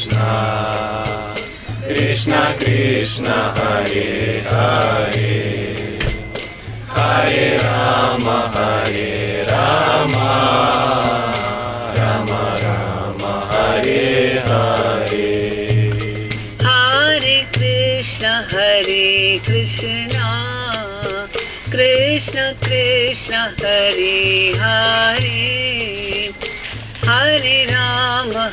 Krishna, Krishna Krishna Hare Hare, Hare Rama Hare Rama, Rama Rama Hare Hare. Hare Krishna Krishna Krishna Hare Hare, Hare Rama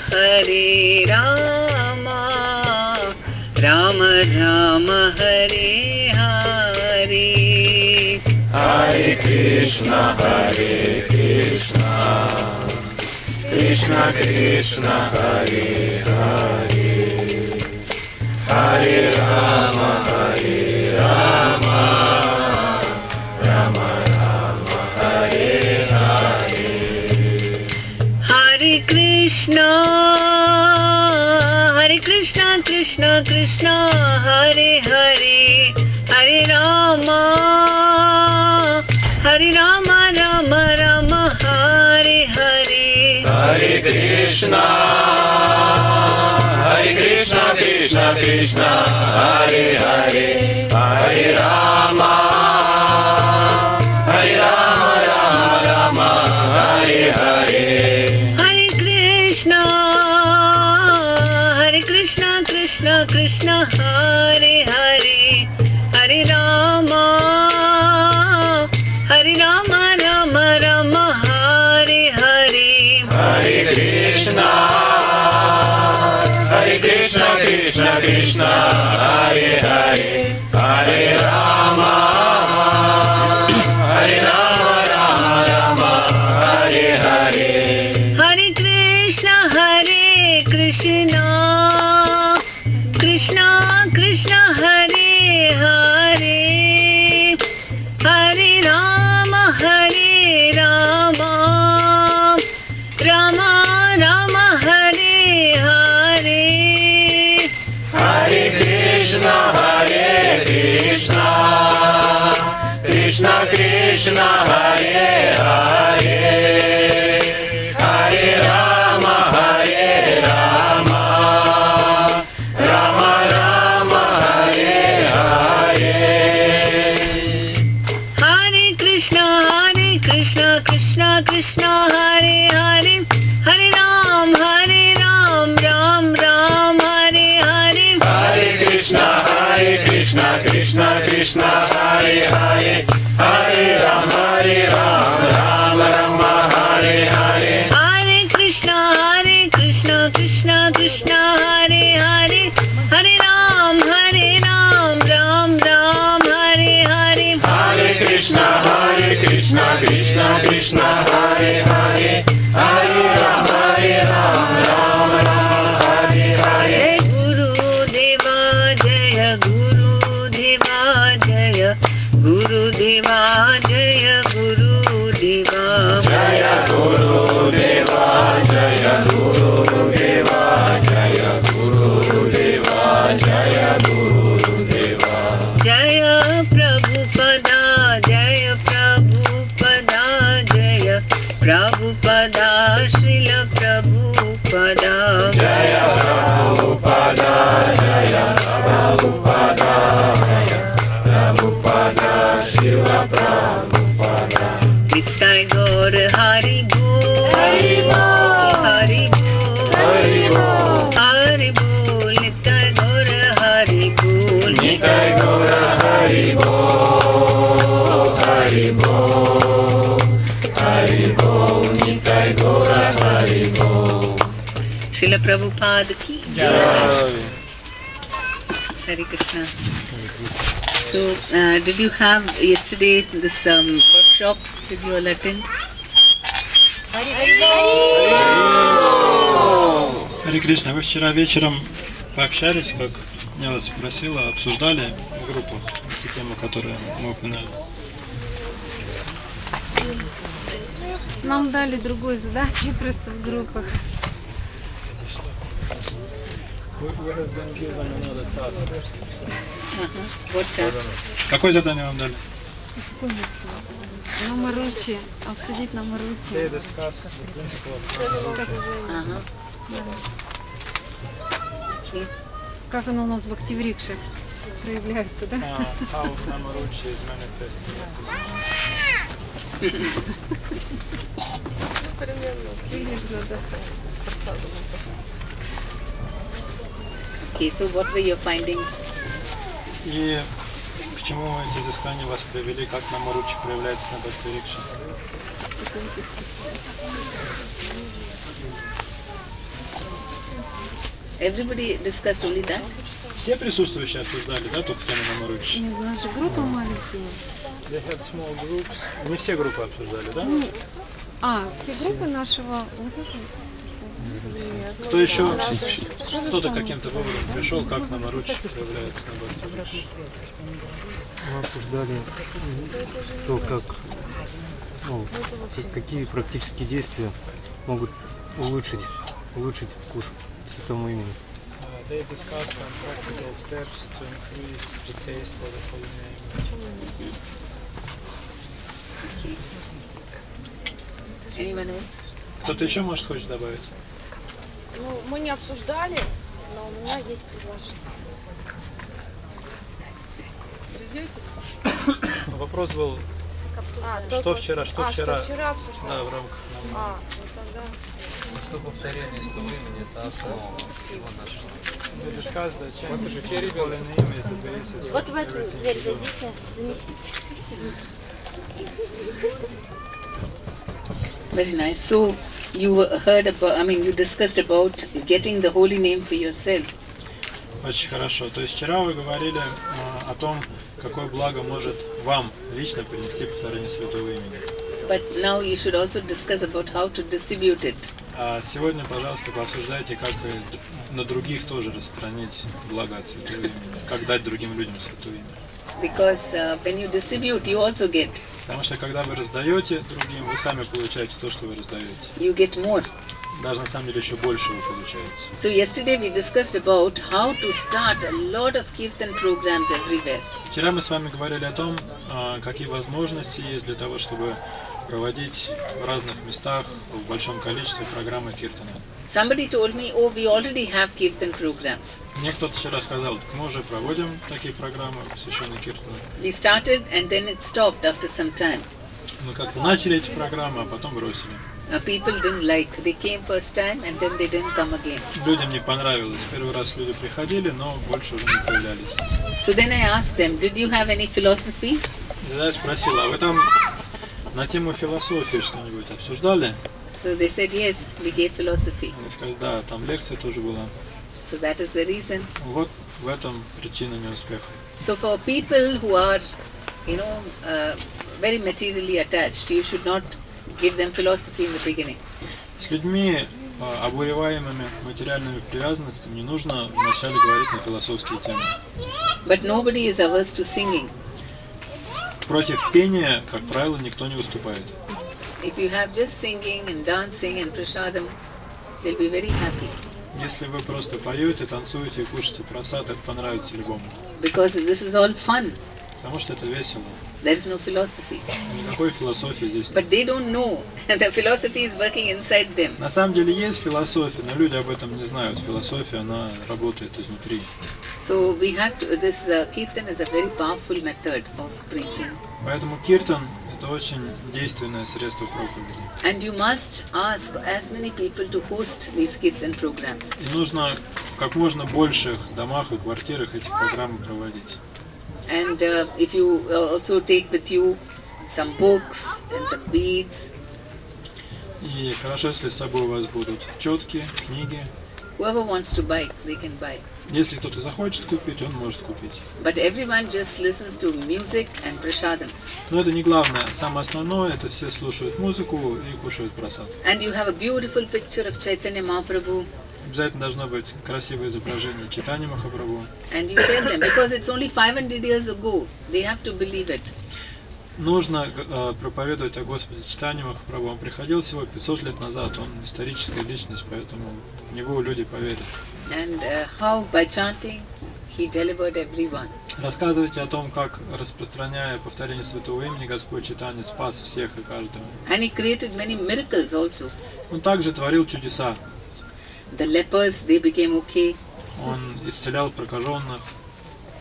Rama Rama Hare Hare. Hare Krishna Krishna Krishna Hare Hare, Hare Rama Rama, Rama Rama Hare Hare. Hare Krishna Krishna Krishna Hare Hare, Hare Rama Rama Rama Hare Hare. Hare Krishna Krishna Krishna Hare Hare, Hare Rama Rama Hare Hare. Hare Krishna Krishna Krishna Hare Hare, Hare Rama Rama Rama Hare Hare. Hare Krishna Krishna Krishna Hare Hare, Hare Rama Rama Hare Hare. Hare Krishna Krishna Krishna Hare Hare, Hare Rama Rama Rama Hare Hare. Hare Krishna Krishna Krishna Hare Hare, Hare Rama Rama Rama Hare Hare. Hare Krishna Krishna Krishna Hare Hare, Hare Ram Ram Ram Hare Hare. Hare Krishna Krishna Krishna Hare Hare, Hare Ram Ram Rama Hare Hare. Hare Krishna Krishna Krishna Hare Hare, Hare Ram Ram Hare Hare. Hare Krishna Krishna Krishna Hare Hare, Hare Ram Rama Hare Hare. Jai Guru Deva Jaya Guru Deva Jaya Guru Deva Jaya Guru Deva. Jaya Guru Deva Jaya Guru Deva Jaya Guru Deva Jaya Guru Deva. Jaya Prabhupada Jaya Prabhupada Jaya Prabhupada Srila Prabhupada. Jaya Prabhupada Jaya Prabhupada Jaya Prabhupada Srila Prabhupada. Nitai Gaur Hari Bol Hari Bol, Hari Bol Hari Bol, Hari Bol Nitai Gaur Hari Bol. Nitai Gaura Hari Bol, Hari Bol, Hari Bol, Nitai Gaura Hari Bol. Srila Prabhupada ki Jai. Hare Krishna. So, did you have yesterday this workshop? Did you all attend? Харе Кришна, вы вчера вечером пообщались, как я вас спросила, обсуждали в группах те темы, которые мы упоминали? Нам дали другую задачу просто в группах. Какое задание вам дали? Намаручи, обсудить намаручи. Okay. Как оно у нас в бхакти-врикше проявляется, да? How Namorudshi is manifesting. Okay, so what were your findings? И к чему эти изыскания вас привели, как Наморудши проявляется на бхакти-врикше? Everybody discussed only that? Все присутствующие обсуждали, да, только тему Наморудши? Нет, у нас же группа маленькие. They had small groups. Не все группы обсуждали, да? Все группы нашего... Кто еще? Кто-то каким-то выводом пришел, как Наморудши проявляется на бхакти-врикше? Мы обсуждали то, какие практические действия могут улучшить вкус святому имени. They discuss some practical steps to increase the taste for the holy name. Anyone else? Кто-то еще, может, хочет добавить? Ну, мы не обсуждали, но у меня есть предложение. Вопрос был, что вчера обсуждали? да, в рамках Ну тогда... Что повторение истого имени – это основа всего нашего. Вот в эту дверь зайдите, занесите. Very nice. So you heard about, you discussed about getting the holy name for yourself. Очень хорошо. То есть вчера вы говорили о том, какое благо может вам лично принести повторение святого имени. But now you should also discuss about how to distribute it. А сегодня, пожалуйста, пообсуждайте, как на других тоже распространить благо от святого имени, как дать другим людям святое имя. Because when you distribute, you also get. Потому что когда вы раздаете другим, вы сами получаете то, что вы раздаете. You get more. Даже на самом деле еще больше вы получаете. So yesterday we discussed about how to start a lot of kirtan programs everywhere. Вчера мы с вами говорили о том, какие возможности есть для того, чтобы проводить в разных местах в большом количестве программы киртана. Somebody told me, oh, we already have kirtan programs. Мне кто-то вчера сказал, так мы уже проводим такие программы, посвященные киртану. We started and then it stopped after some time. Мы как-то начали эти программы, а потом бросили. People didn't like. They came first time and then they didn't come again. Людям не понравилось. Первый раз люди приходили, но больше уже не появлялись. So then I asked them, did you have any philosophy? Тогда я спросил, а вы там на тему философии что-нибудь обсуждали? So they said, yes, we gave philosophy. Они сказали, да, там лекция тоже была. So that is the reason. Вот в этом причина неуспеха. So for people who are, very materially attached, you should not give them philosophy in the beginning. С людьми, обуреваемыми материальными привязанностями, не нужно вначале говорить на философские темы. But nobody is averse to singing. Против пения, как правило, никто не выступает. If you have just singing and dancing and prasadam, they'll be very happy. Если вы просто поете, танцуете и кушаете прасад, это понравится любому. Because this is all fun. Потому что это весело. There is no philosophy. Никакой философии здесь нет. But they don't know. The philosophy is working inside them. На самом деле есть философия, но люди об этом не знают. Философия, она работает изнутри. So we have to, this kirtan is a very powerful method of preaching. Поэтому киртан – это очень действенное средство проповеди. And you must ask as many people to host these kirtan programs. И нужно в как можно больших домах и квартирах эти программы проводить. And if you also take with you some books and some beads. И хорошо, если с собой у вас будут четки, книги. Whoever wants to buy, they can buy. Если кто-то захочет купить, он может купить. But everyone just listens to music and prasadam. Но это не главное. Самое основное – это все слушают музыку и кушают прасад. And you have a beautiful picture of Chaitanya Mahaprabhu. Обязательно должно быть красивое изображение Чайтаньи Махапрабху. And you tell them, because it's only 500 years ago, they have to believe it. Нужно проповедовать о Господе Чайтаньи Махапрабху. Он приходил всего 500 лет назад, он историческая личность, поэтому в него люди поверят. And how by chanting he delivered everyone. Рассказывайте о том, как, распространяя повторение Святого Имени, Господь Чайтанья спас всех и каждого. And he created many miracles also. Он также творил чудеса. The lepers, they became okay. Он исцелял прокаженных.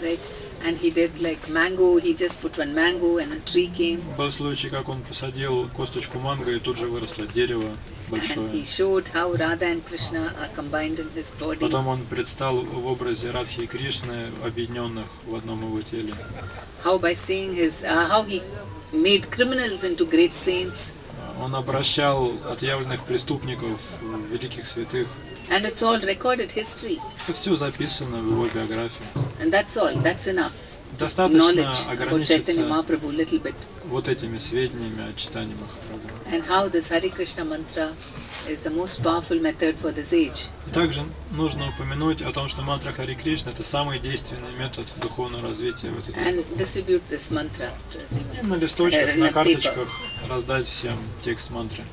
right? And he did like mango, he just put one mango and a tree came. Был случай, как он посадил косточку манго, и тут же выросло дерево And he большое. showed how Radha and Krishna are combined in his body. Потом он предстал в образе Радхи и Кришны, объединенных в одном его теле. How by seeing his, how he made criminals into great saints. Он обращал отъявленных преступников в великих святых. And it's all recorded history. Это все записано в его биографии. And that's all, that's enough. Достаточно Knowledge about Chaitanya ограничиться Mahaprabhu a little bit. вот этими сведениями о читании Махапрабху. And how this Hare Krishna mantra is the most powerful method for this age. И также нужно упомянуть о том, что мантра Хари Кришна это самый действенный метод духовного развития в этот And distribute this mantra. И на листочках, на карточках раздать всем текст мантры.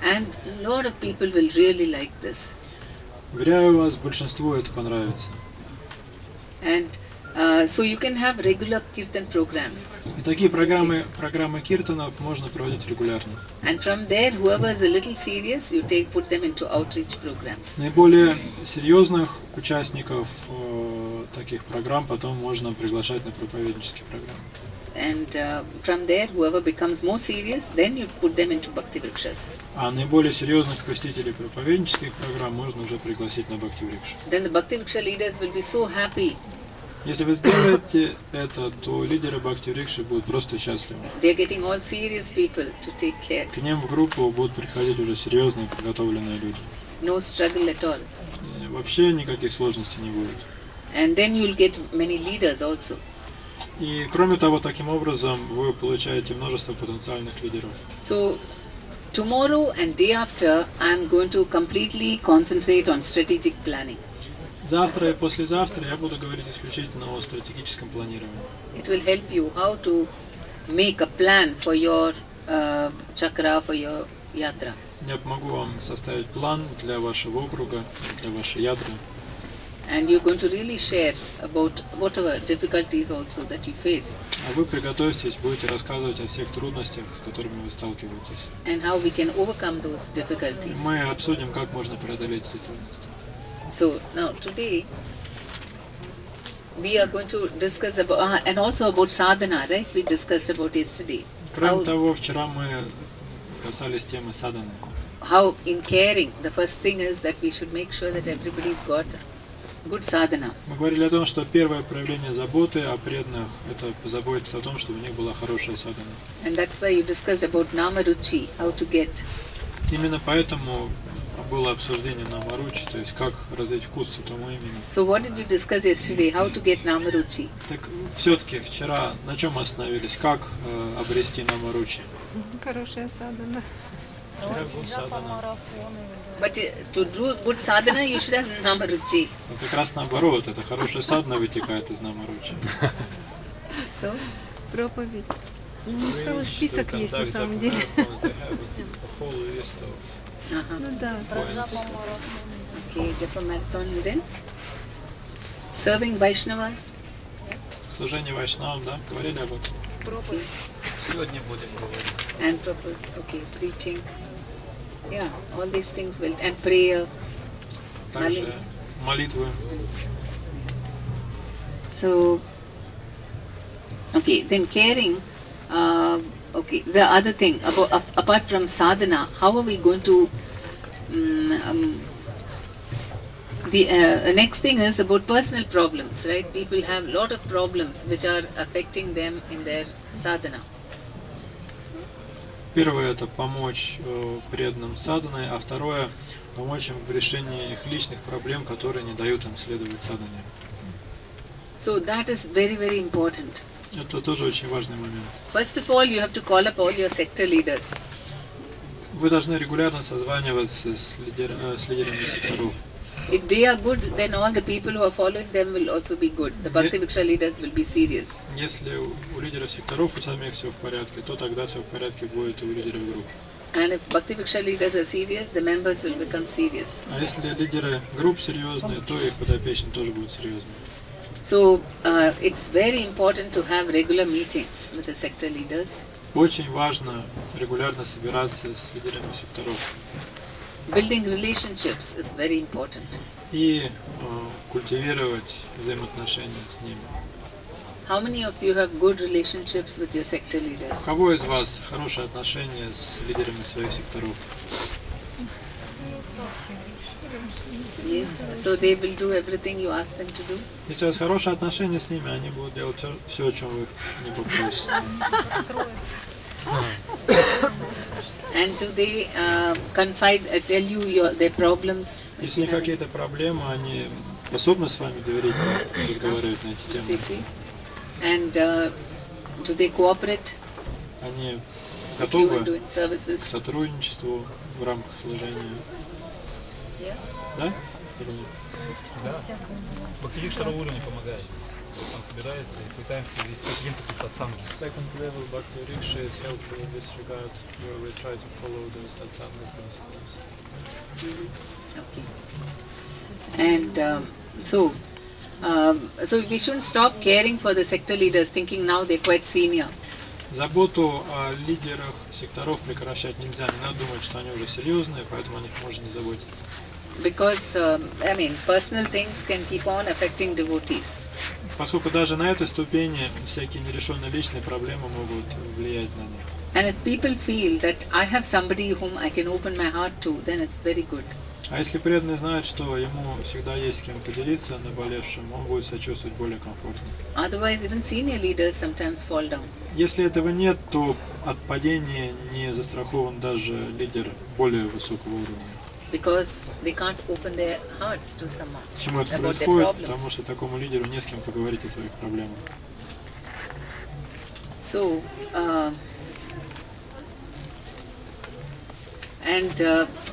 And a lot of people will really like this. Уверяю вас, большинству это понравится. And so you can have regular kirtan programs. И такие программы киртанов можно проводить регулярно. And from there, whoever is a little serious, you put them into outreach programs. Наиболее серьезных участников таких программ потом можно приглашать на проповеднические программы. And from there, whoever becomes more serious, then you put them into bhakti-vrikshas. А наиболее серьезных посетителей проповеднических программ можно уже пригласить на бхакти-врикшу. Then the bhakti-vriksha leaders will be so happy. Если вы сделаете это, то лидеры бхакти-врикши будут просто счастливы. They are getting all serious people to take care. К ним в группу будут приходить уже серьезные, подготовленные люди. No struggle at all. И вообще никаких сложностей не будет. And then you'll get many leaders also. И кроме того, таким образом вы получаете множество потенциальных лидеров. So tomorrow and day after, I'm going to completely concentrate on strategic planning. Завтра и послезавтра я буду говорить исключительно о стратегическом планировании. It will help you how to make a plan for your chakra, for your yatra. Я помогу вам составить план для вашего округа, для вашей ятры. And you're going to really share about whatever difficulties also that you face. А вы приготовьтесь, будете рассказывать о всех трудностях, с которыми вы сталкиваетесь. And how we can overcome those И difficulties. мы обсудим, как можно преодолеть эти трудности. So now today we are going to discuss about and also about sadhana, right? We discussed about yesterday. Кроме того, вчера мы касались темы садханы. How in caring, the first thing is that we should make sure that everybody's got good sadhana. Мы говорили о том, что первое проявление заботы о преданных – это позаботиться о том, чтобы у них была хорошая садхана. And that's why you discussed about namaruchi, how to get. Именно поэтому было обсуждение намаручи, то есть как развить вкус святому имени. So what did you discuss yesterday? How to get namaruchi? Так все-таки вчера на чем мы остановились? Как обрести намаручи? Хорошая садана. But to do good sadhana, you should have namaruchi. Ну, как раз наоборот, это хорошая садхана вытекает из намаручи. So Проповедь. Ну, целый список есть на самом деле. Ну да. okay, Japa marathon then. Serving Vaishnavas. Служение вайшнавам, да? Говорили об этом? Okay. Сегодня будем говорить. And proper, okay, preaching. Yeah, all these things will, and prayer. Также молитвы. So, okay, then caring. Okay, the other thing about apart from sadhana, how are we going to? The next thing is about personal problems, right? People have a lot of problems which are affecting them in their sadhana. Первое – это помочь преданным садханой, а второе – помочь им в решении их личных проблем, которые не дают им следовать садхане. So that is very, very important. Это тоже очень важный момент. First of all, you have to call up all your sector leaders. Вы должны регулярно созваниваться с лидерами секторов. If they are good, then all the people who are following them will also be good. The bhakti-vrikša leaders will be serious. Если у лидеров секторов у самих все в порядке, то тогда все в порядке будет и у лидеров групп. And if bhakti-vrikša leaders are serious, the members will become serious. А если лидеры групп серьезные, то их подопечные тоже будут серьезные. So it's very important to have regular meetings with the sector leaders. Очень важно регулярно собираться с лидерами секторов. Building relationships is very important. и культивировать взаимоотношения с ними. How many of you have good relationships with your sector У leaders? кого из вас хорошие отношения с лидерами своих секторов? Yes. So they will do everything you ask them to do. Если у вас хорошие отношения с ними, они будут делать все, о чем вы их не попросите. And do they confide, tell you their problems? Если у них какие-то проблемы, они способны с вами доверительно разговаривать на эти They темы. see? And do they cooperate Они with you in готовы doing к services? сотрудничеству в рамках служения. Yeah. Да? Или нет? Да. Бхакти-врикша второго уровня помогает. Он собирается и пытаемся ввести принципы сатсанги. Second level bhakti-vriksha is helpful in this regard, where we try to follow the satsanga principles. Okay. And so we shouldn't stop caring for the sector leaders, thinking now they're quite senior. Заботу о лидерах секторов прекращать нельзя. Не надо думать, что они уже серьезные, поэтому о них можно не заботиться. Because, personal things can keep on affecting devotees. Поскольку даже на этой ступени всякие нерешенные личные проблемы могут влиять на них. And if people feel that I have somebody whom I can open my heart to, then it's very good. А если преданный знает, что ему всегда есть с кем поделиться наболевшим, он будет себя чувствовать более комфортно. Otherwise, even senior leaders sometimes fall down. Если этого нет, то от падения не застрахован даже лидер более высокого уровня. Because they can't open their hearts to someone Почему это about their происходит? problems. Потому что такому лидеру не с кем поговорить о своих проблемах. So,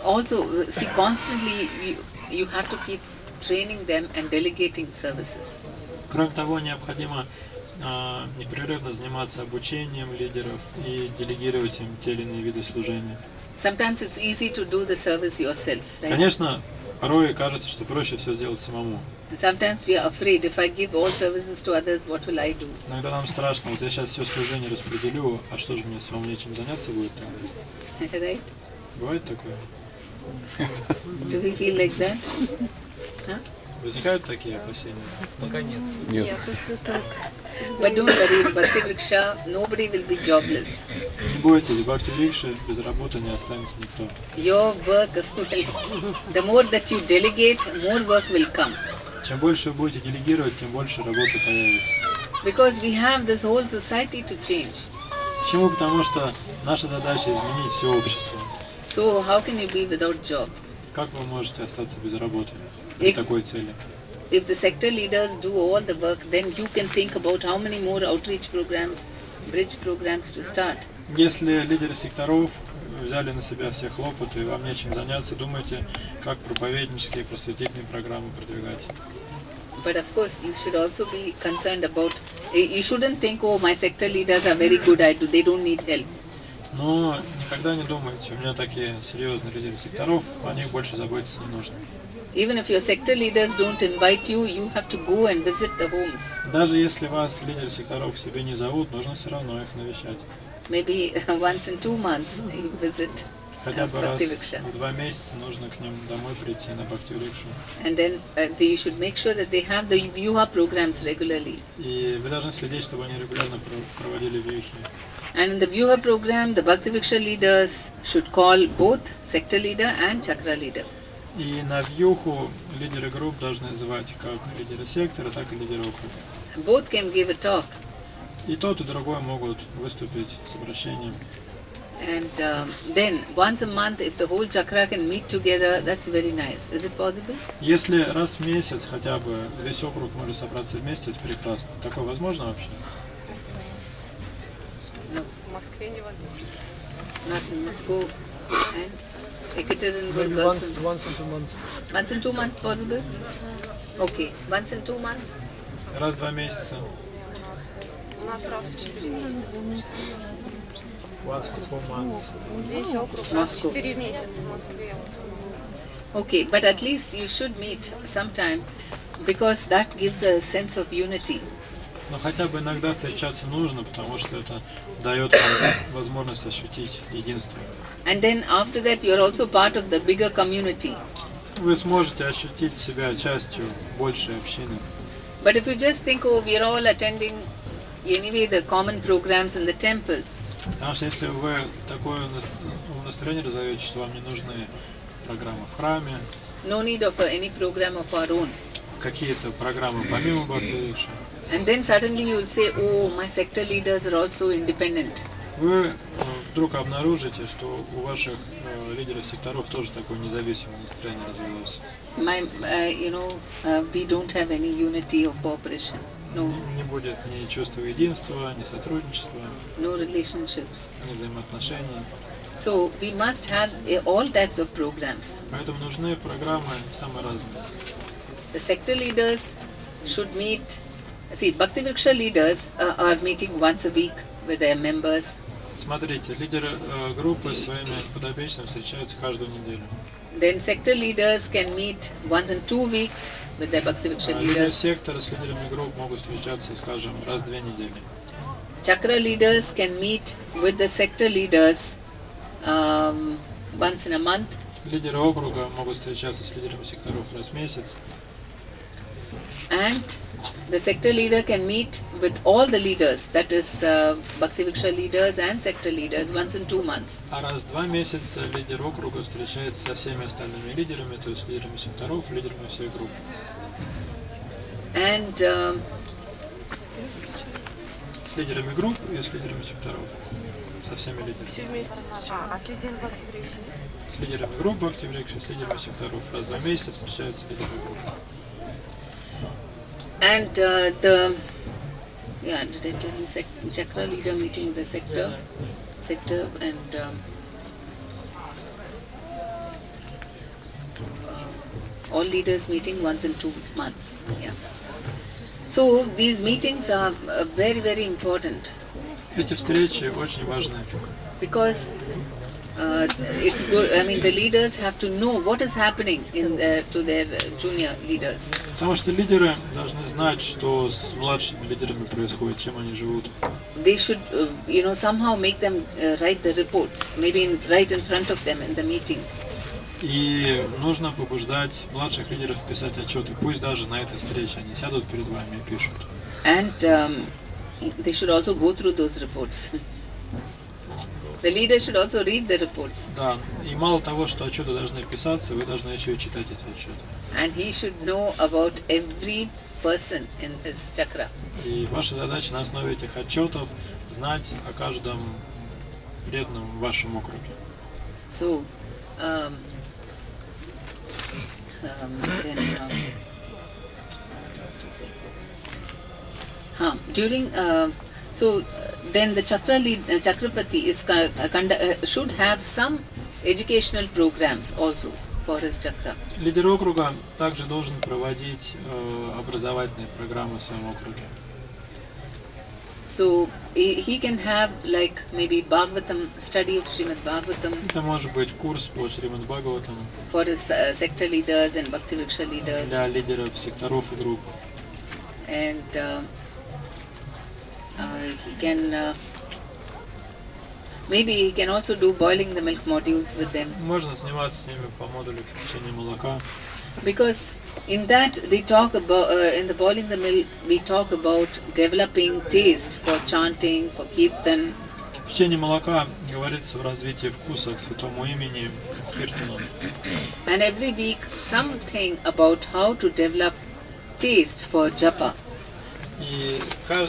also, see, constantly you have to keep training them and delegating services. Кроме того, необходимо непрерывно заниматься обучением лидеров и делегировать им те или иные виды служения. Sometimes it's easy to do the service yourself, right? Конечно, порой кажется, что проще все сделать самому. And sometimes we are afraid, if I give all services to others, what will I do? Иногда нам страшно, вот я сейчас все служение распределю, а что же мне самому нечем заняться будет тогда? Right? Бывает такое? Do we feel like that? Huh? Возникают такие опасения? Пока нет. Нет, это так. But don't worry, in bhakti-vriksha, nobody will be jobless. Не бойтесь, в бхакти-врикше без работы не останется никто. Your work will, the more that you delegate, more work will come. Чем больше вы будете делегировать, тем больше работы появится. Because we have this whole society to change. Почему? Потому что наша задача изменить все общество. So how can you be without job? Как вы можете остаться без работы при такой цели? If the sector leaders do all the work, then you can think about how many more outreach programs, bridge programs to start. Если лидеры секторов взяли на себя все хлопоты и вам нечем заняться, думайте, как проповеднические просветительные программы продвигать. But of course, you should also be concerned about, you shouldn't think, oh, my sector leaders are very good, they don't need help. Но никогда не думайте, у меня такие серьезные лидеры секторов, о них больше заботиться не нужно. Even if your sector leaders don't invite you, you have to go and visit the homes. Даже если вас лидеры секторов к себе не зовут, нужно все равно их навещать. Maybe once in 2 months you visit Хотя бы раз bhakti-vriksha. в 2 месяца нужно к ним домой прийти на бхакти-врикшу. And then you should make sure that they have the Vyuha programs regularly. И вы должны следить, чтобы они регулярно проводили вьюхи. And in the Vyuha program, the bhakti-vriksha leaders should call both sector leader and chakra leader. И на вьюху лидеры групп должны звать как лидеры сектора, так и лидеры округа. Both can give a talk. И тот, и другой могут выступить с обращением. And then once a month, if the whole chakra can meet together, that's very nice. Is it possible? Если раз в месяц хотя бы весь округ может собраться вместе, это прекрасно. Такое возможно вообще? No, В Москве невозможно. not in Moscow. And Ekaterinburg Maybe also. once in 2 months. Once in 2 months possible? Okay, once in 2 months. Раз в 2 месяца. У нас раз в 4 месяца. Once in 4 months. Весь округ раз в Moscow. 4 месяца в Москве. Okay, but at least you should meet sometime because that gives a sense of unity. Но хотя бы иногда встречаться нужно, потому что это дает вам возможность ощутить единство. And then after that, you're also part of the bigger community. вы сможете ощутить себя частью большей общины. But if you just think, oh, we are all attending anyway the common programs in the temple, Потому что если вы такое настроение разовьете, что вам не нужны программы в храме, no need of any program of our own. какие-то программы помимо бхакти-врикша, And then suddenly you will say, oh, my sector leaders are also independent. вы вдруг обнаружите, что у ваших лидеров секторов тоже такое независимое настроение развилось. We don't have any unity or cooperation. No, Не будет ни чувства единства, ни сотрудничества, no relationships. ни взаимоотношений. So we must have all types of programs. Поэтому нужны программы самые разные. The sector leaders should meet. See, bhakti-vriksha leaders are meeting once a week with their members. Смотрите, лидеры группы с своими подопечными встречаются каждую неделю. Then sector leaders can meet once in 2 weeks with their bhakti-vriksha Лидеры leaders. сектора с лидерами групп могут встречаться, скажем, раз в 2 недели. Chakra leaders can meet with the sector leaders once in a month. Лидеры округа могут встречаться с лидерами секторов раз в месяц. And the sector leader can meet with all the leaders, that is bhakti-vriksha leaders and sector leaders, once in 2 months. А раз в 2 месяца лидер округа встречается со всеми остальными лидерами, то есть лидерами секторов, лидерами всей группы. And С лидерами групп и с лидерами секторов. Со всеми лидерами. Все вместе встречаются. А с лидером бхакти-врикша? С лидерами групп бхакти-врикша, с лидерами секторов. Раз в 2 месяца встречаются лидеры групп. And did I tell you chakra leader meeting the sector and all leaders meeting once in 2 months. Yeah. So these meetings are very, very important Эти встречи очень важны. because it's good. I mean, the leaders have to know what is happening to their junior leaders. Потому что лидеры должны знать, что с младшими лидерами происходит, чем они живут. They should, somehow make them write the reports, maybe right in front of them in the meetings. И нужно побуждать младших лидеров писать отчеты. Пусть даже на этой встрече они сядут перед вами и пишут. And they should also go through those reports. The leader should also read the reports. Да, и мало того, что отчеты должны писаться, вы должны еще и читать эти отчеты. And he should know about every person in his chakra. И ваша задача на основе этих отчетов знать о каждом преданном в вашем округе. So, then the Chakrapati should have some educational programs also for his chakra. Лидер округа также должен проводить образовательные программы в своем округе. So he can have like maybe Bhagavatam, study of Srimad Bhagavatam Это может быть курс по Шримад Бхагаватам for his sector leaders and bhakti-vriksha leaders. для лидеров секторов и групп. And he can maybe he can also do boiling the milk modules with them, Можно заниматься с ними по модулю кипячения молока. because in that they talk about in the boiling the milk we talk about developing taste for chanting, for kirtan, Кипячение молока говорится в развитии вкуса к святому имени Киртану. and every week something about how to develop taste for japa. И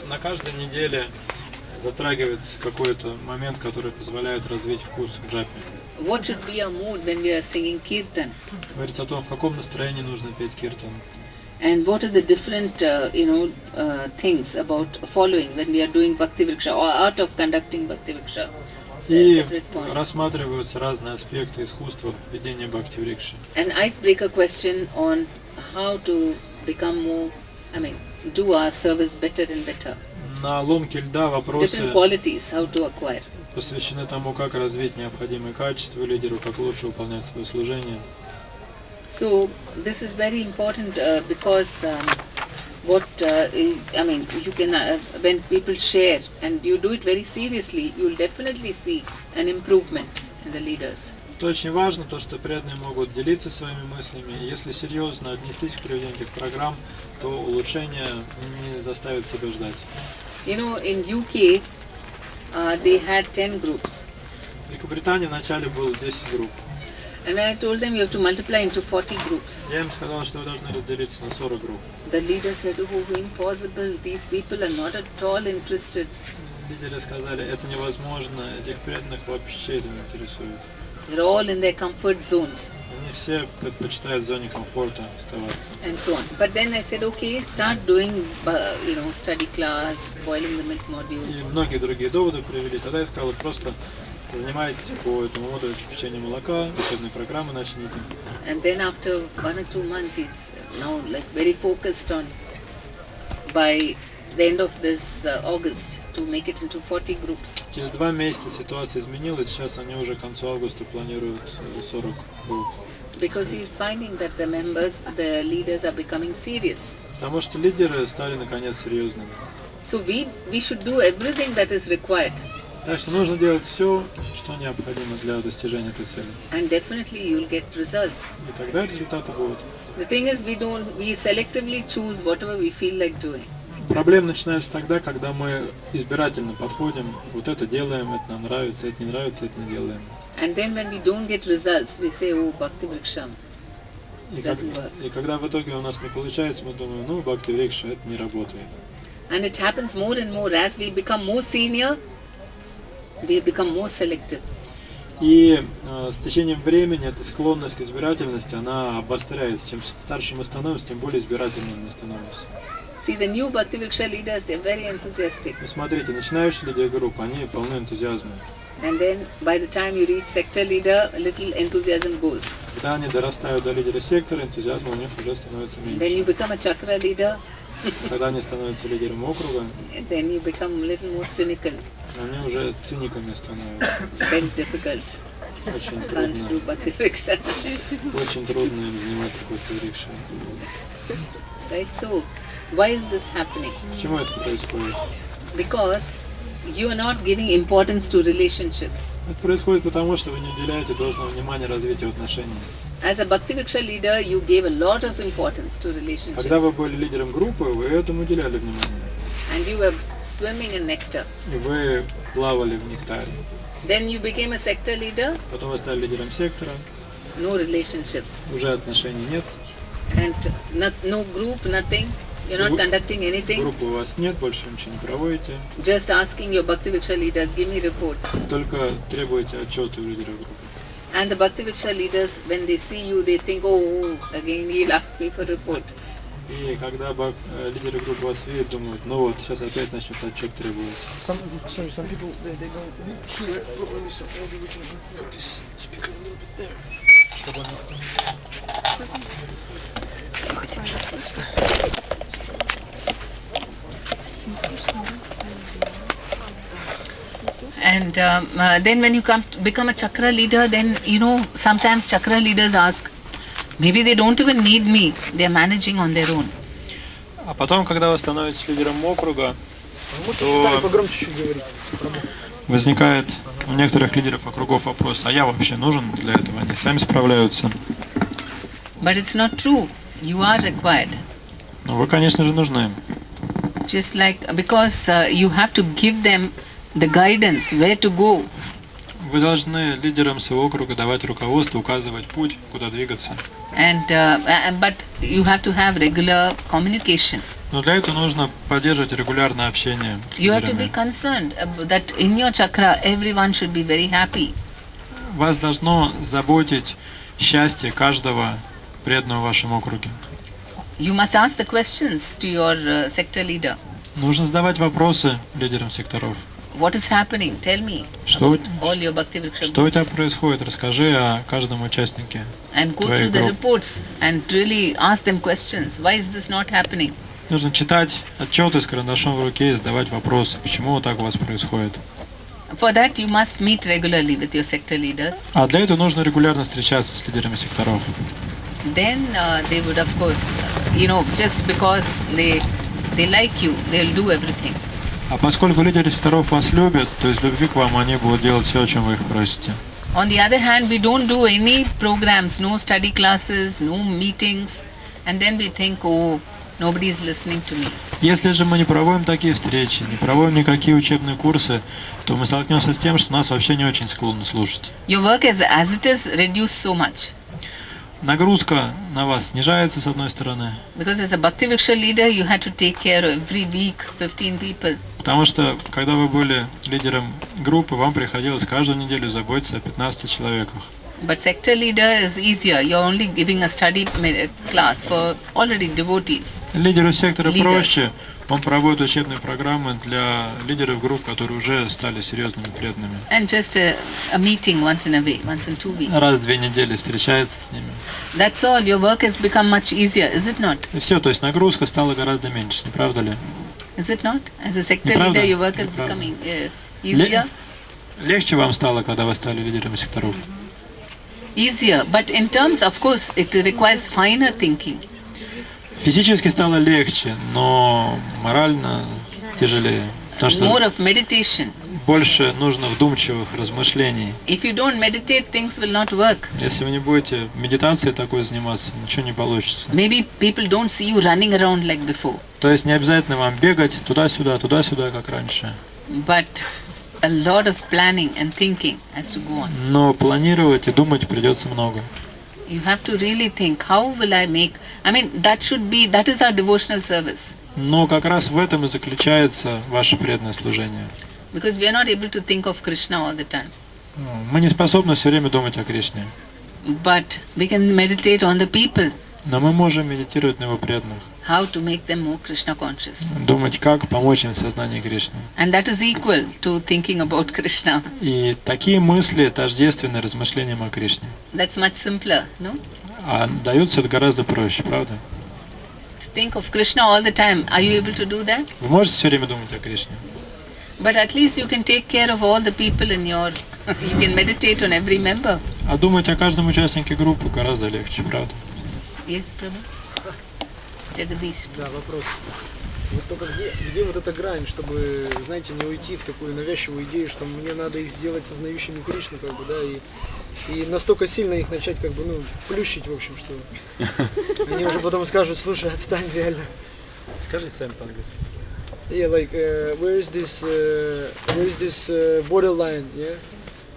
на каждой неделе затрагивается какой-то момент, который позволяет развить вкус в джапе. What should be our mood when we are singing kirtan? Говорится о том, в каком настроении нужно петь киртан. And what are the different, things about following when we are doing bhakti-vriksha or art of conducting bhakti-vriksha? И Separate points. рассматриваются разные аспекты искусства ведения бхакти-врикши. An icebreaker question on how to become more, do our service better and better. На ломке льда вопросы Different qualities, how to acquire. посвящены тому, как развить необходимые качества лидеру, как лучше выполнять свое служение. So this is very important because you can when people share and you do it very seriously, you will definitely see an improvement in the leaders. Что очень важно, то что преданные могут делиться своими мыслями. И если серьезно отнестись к проведению этих программ, то улучшение не заставит себя ждать. You know, in UK, they had 10 groups. В Великобритании вначале было 10 групп. And when I told them you have to multiply into 40 groups, Я им сказал, что вы должны разделиться на 40 групп. the leader said, oh, impossible, these people are not at all interested. Лидеры сказали, это невозможно, этих преданных вообще это не интересует. They're all in their comfort zones Они все предпочитают в зоне комфорта оставаться. and so on. But then I said, okay, start doing, study class, boiling the milk И modules. многие другие доводы привели. Тогда я сказал, просто занимайтесь по этому модулю кипячения молока, учебные программы начните. And then after 1 or 2 months, he's now like very focused on, by the end of this August, to make it into 40 groups. Через 2 месяца ситуация изменилась, сейчас они уже к концу августа планируют 40 групп. Because he's finding that the members, the leaders are becoming serious. Потому что лидеры стали наконец серьезными. So we should do everything that is required. Так что нужно делать все, что необходимо для достижения этой цели. And definitely you'll get results. И тогда результаты будут. The thing is, we selectively choose whatever we feel like doing. Проблема начинается тогда, когда мы избирательно подходим, вот это делаем, это нам нравится, это не нравится, это не делаем. And then when we don't get results, we say, oh, bhakti-vrikša И doesn't work. когда в итоге у нас не получается, мы думаем, ну, бхакти-врикша, это не работает. And it happens more and more. As we become more senior, we become more selective. И с течением времени эта склонность к избирательности, она обостряется. Чем старше мы становимся, тем более избирательными мы становимся. See, the new bhakti-vrikša leaders, they're very enthusiastic. Ну, смотрите, начинающие лидеры групп, они полны энтузиазма. And then by the time you reach sector leader, a little enthusiasm goes. Когда они дорастают до лидера сектора, энтузиазма у них уже становится Then меньше. you become a chakra leader, Когда они становятся лидером округа, then you become a little more cynical. они уже циниками становятся. Very difficult. Очень Can't трудно, do bhakti-vrikša. очень трудно им заниматься бхакти-врикшей. Right? So, why is this happening? Почему это происходит? Because you are not giving importance to relationships. Это происходит потому, что вы не уделяете должного внимания развитию отношений. As a bhakti-vrikša leader, you gave a lot of importance to Когда вы relationships. были лидером группы, вы этому уделяли внимание. And you were swimming in nectar. И вы плавали в нектаре. Then you became a sector leader, Потом вы стали лидером сектора, no relationships. уже отношений нет. And no group, nothing. You're not conducting anything. Группы у вас нет, больше ничего не проводите. Just asking your bhakti-vrikša leaders, give me reports. Только требуете отчеты у лидера группы. And the bhakti-vrikša leaders, when they see you, they think, oh, again he'll ask me for report. И когда лидеры группы вас видят, думают, ну вот, сейчас опять начнет отчет требовать. Some people they don't hear it properly, so maybe we can put this speaker a little bit there. And then when you become a chakra leader, then sometimes chakra leaders ask, maybe they don't even need me, they are managing on their own. А потом, когда вы становитесь лидером округа, Сами погромче чуть говорить. возникает у некоторых лидеров округов вопрос, а я вообще нужен для этого? Они сами справляются. But it's not true. You are required. Но вы, конечно же, нужны. Just like, because you have to give them the guidance, where to go. Вы должны лидерам своего округа давать руководство, указывать путь, куда двигаться. But you have to have regular communication. Но для этого нужно поддерживать регулярное общение с You have to be лидерами. concerned that in your chakra everyone should be very happy. Вас должно заботить счастье каждого преданного в вашем округе. You must ask the questions to your sector leader. Нужно задавать вопросы лидерам секторов. What is happening? Tell me Что, all your bhakti-vrikša что у тебя groups. происходит? Расскажи о каждом участнике And go твоих through the групп. reports and really ask them questions. Why is this not happening? Нужно читать отчеты с карандашом в руке и задавать вопросы, почему вот так у вас происходит. For that you must meet regularly with your sector leaders. А для этого нужно регулярно встречаться с лидерами секторов. Then they would, of course, just because they like you, they'll do everything. А поскольку лидеры секторов вас любят, то из любви к вам они будут делать все, о чем вы их просите. On the other hand, we don't do any programs, no study classes, no meetings, and then we think, oh, nobody is listening to me. Если же мы не проводим такие встречи, не проводим никакие учебные курсы, то мы столкнемся с тем, что нас вообще не очень склонны слушать. Your work as it is reduced so much. Нагрузка на вас снижается с одной стороны. Because as a bhakti-vrikša leader, you had to take care of every week 15 people. Потому что, когда вы были лидером группы, вам приходилось каждую неделю заботиться о 15 человеках. But sector leader is easier. You're only giving a study class for already devotees. Лидеру сектора Leaders. проще. Он проводит учебные программы для лидеров групп, которые уже стали серьезными преданными. And just a meeting once in a way, once in 2 weeks. Раз в 2 недели встречается с ними. That's all. Your work has become much easier, is it not? И все, то есть нагрузка стала гораздо меньше, не правда ли? Is it not? As a sector Неправда? leader, your work has Неправда. become easier. Легче вам стало, когда вы стали лидерами секторов? Easier, but in terms, of course, it requires finer thinking. Физически стало легче, но морально тяжелее. Потому More что of meditation. больше нужно вдумчивых размышлений. If you don't meditate, things will not work. Если вы не будете медитацией такой заниматься, ничего не получится. Maybe people don't see you running around like before, То есть не обязательно вам бегать туда-сюда, как раньше. but a lot of planning and thinking has to go on. Но планировать и думать придется много. You have to really think, how will I make, that is our devotional service. Но как раз в этом и заключается ваше преданное служение. Because we are not able to think of Krishna all the time. Мы не способны все время думать о Кришне. But we can meditate on the people, Но мы можем медитировать на его преданных. how to make them more Krishna conscious. Думать, как помочь им в сознании Кришны. And that is equal to thinking about Krishna. И такие мысли тождественны размышлениям о Кришне. That's much simpler, no? А даются это гораздо проще, правда? To think of Krishna all the time. Are you able to do that? Вы можете все время думать о Кришне? But at least you can take care of all the people in your... you can meditate on every member. А думать о каждом участнике группы гораздо легче, правда? Yes, Prabhu? Jagadish. Да, вопрос. Вот только где вот эта грань, чтобы, знаете, не уйти в такую навязчивую идею, что мне надо их сделать сознающими Кришну, как бы, да, и настолько сильно их начать, как бы, плющить, в общем, что они уже потом скажут, слушай, отстань, реально. Скажи сам по-английски. Yeah, like, where is this borderline, yeah,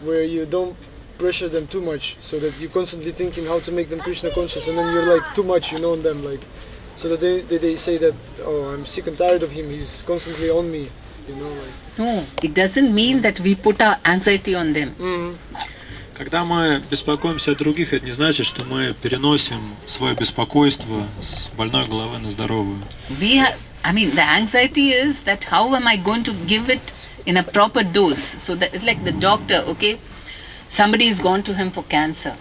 where you don't pressure them too much, so that you're constantly thinking how to make them Krishna conscious, and then you're like too much, on them, like, so that they say that, oh, I'm sick and tired of him, he's constantly on me, like. No, it doesn't mean that we put our anxiety on them. Когда мы беспокоимся о других, это не значит, что мы переносим свое беспокойство с больной головы на здоровую. The anxiety is that how am I going to give it in a proper dose? So that it's like the doctor, okay? Somebody has gone to him for cancer.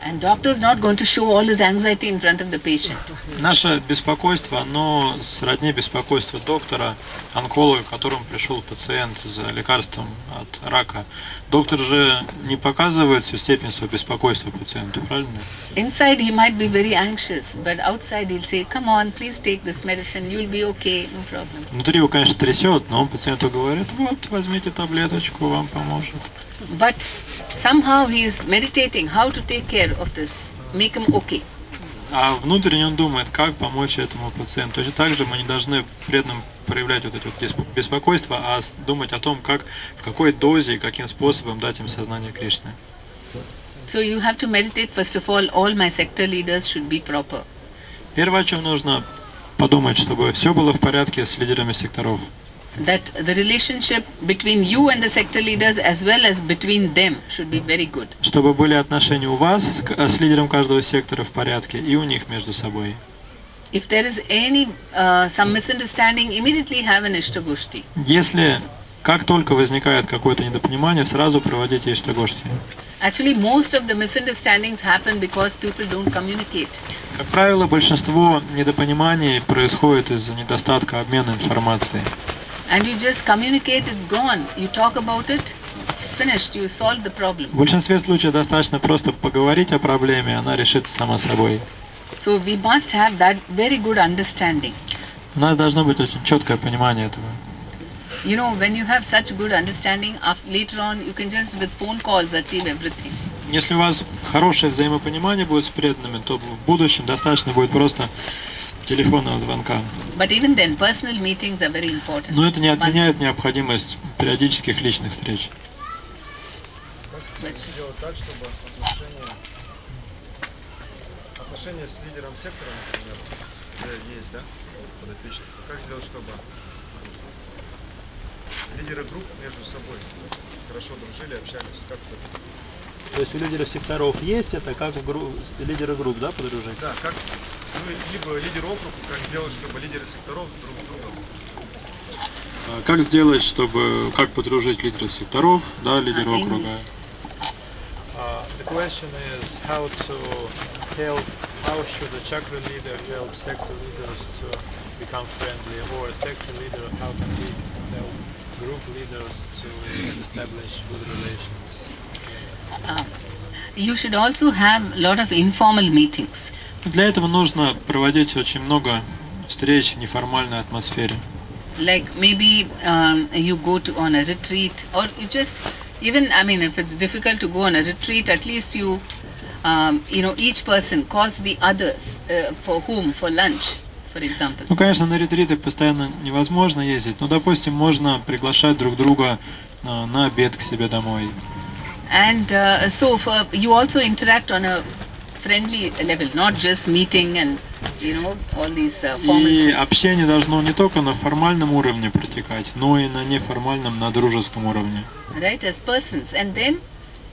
And doctor is not going to show all his anxiety in front of the patient. Наше беспокойство, оно сродни беспокойству доктора, онколога, к которому пришел пациент за лекарством от рака. Доктор же не показывает всю степень своего беспокойства пациенту, правильно? Inside he might be very anxious, but outside he'll say, come on, please take this medicine, you'll be okay, no problem. Внутри его, конечно, трясет, но он пациенту говорит, вот, возьмите таблеточку, вам поможет. But somehow he is meditating how to take care of this, make him okay. А внутренне он думает, как помочь этому пациенту. Точно так же мы не должны преданным проявлять вот это вот беспокойство, а думать о том, как, в какой дозе и каким способом дать им сознание Кришны. So you have to meditate, first of all my sector leaders should be proper. Первое, о чем нужно подумать, чтобы все было в порядке с лидерами секторов. That the relationship between you and the sector leaders as well as between them should be very good. Чтобы были отношения у вас с лидером каждого сектора в порядке и у них между собой. If there is any some misunderstanding, immediately have an ishtagoshti. Если как только возникает какое-то недопонимание, сразу проводите иштагошти. Actually, most of the misunderstandings happen because people don't communicate. Как правило, большинство недопониманий происходит из-за недостатка обмена информацией. And you just communicate, it's gone. You talk about it, finished, you solve the problem. В большинстве случаев достаточно просто поговорить о проблеме, она решится сама собой. So we must have that very good understanding. У нас должно быть очень четкое понимание этого. you know, when you have such good understanding, later on you can just with phone calls achieve everything. Если у вас хорошее взаимопонимание будет с преданными, то в будущем достаточно будет просто телефонного звонка. But even then, personal meetings are very important. Но это не отменяет необходимость периодических личных встреч. Как сделать так, чтобы отношения с лидером сектора, например, где есть, да, подопечных, как сделать, чтобы лидеры групп между собой хорошо дружили, общались, как это? То есть у лидеров секторов есть это, как лидеры групп, да, подружить? Да, как, ну, либо лидер округа, как сделать, чтобы лидеры секторов друг с другом. Как сделать, чтобы, как подружить лидеров секторов, да, лидер округа? The question is how should a chakra leader help sector leaders to become friendly, or a sector leader, how can he help group leaders to establish good relations? You should also have a lot of informal meetings. Для этого нужно проводить очень много встреч в неформальной атмосфере. Like maybe you go on a retreat, or you just, even, I mean, if it's difficult to go on a retreat, at least you know, each person calls the others for lunch, for example. Ну, конечно, на ретриты постоянно невозможно ездить, но, допустим, можно приглашать друг друга на обед к себе домой. And so you also interact on a friendly level, not just meeting and, you know, all these formal И things. общение должно не только на формальном уровне протекать, но и на неформальном, на дружеском уровне. Right, as persons, and then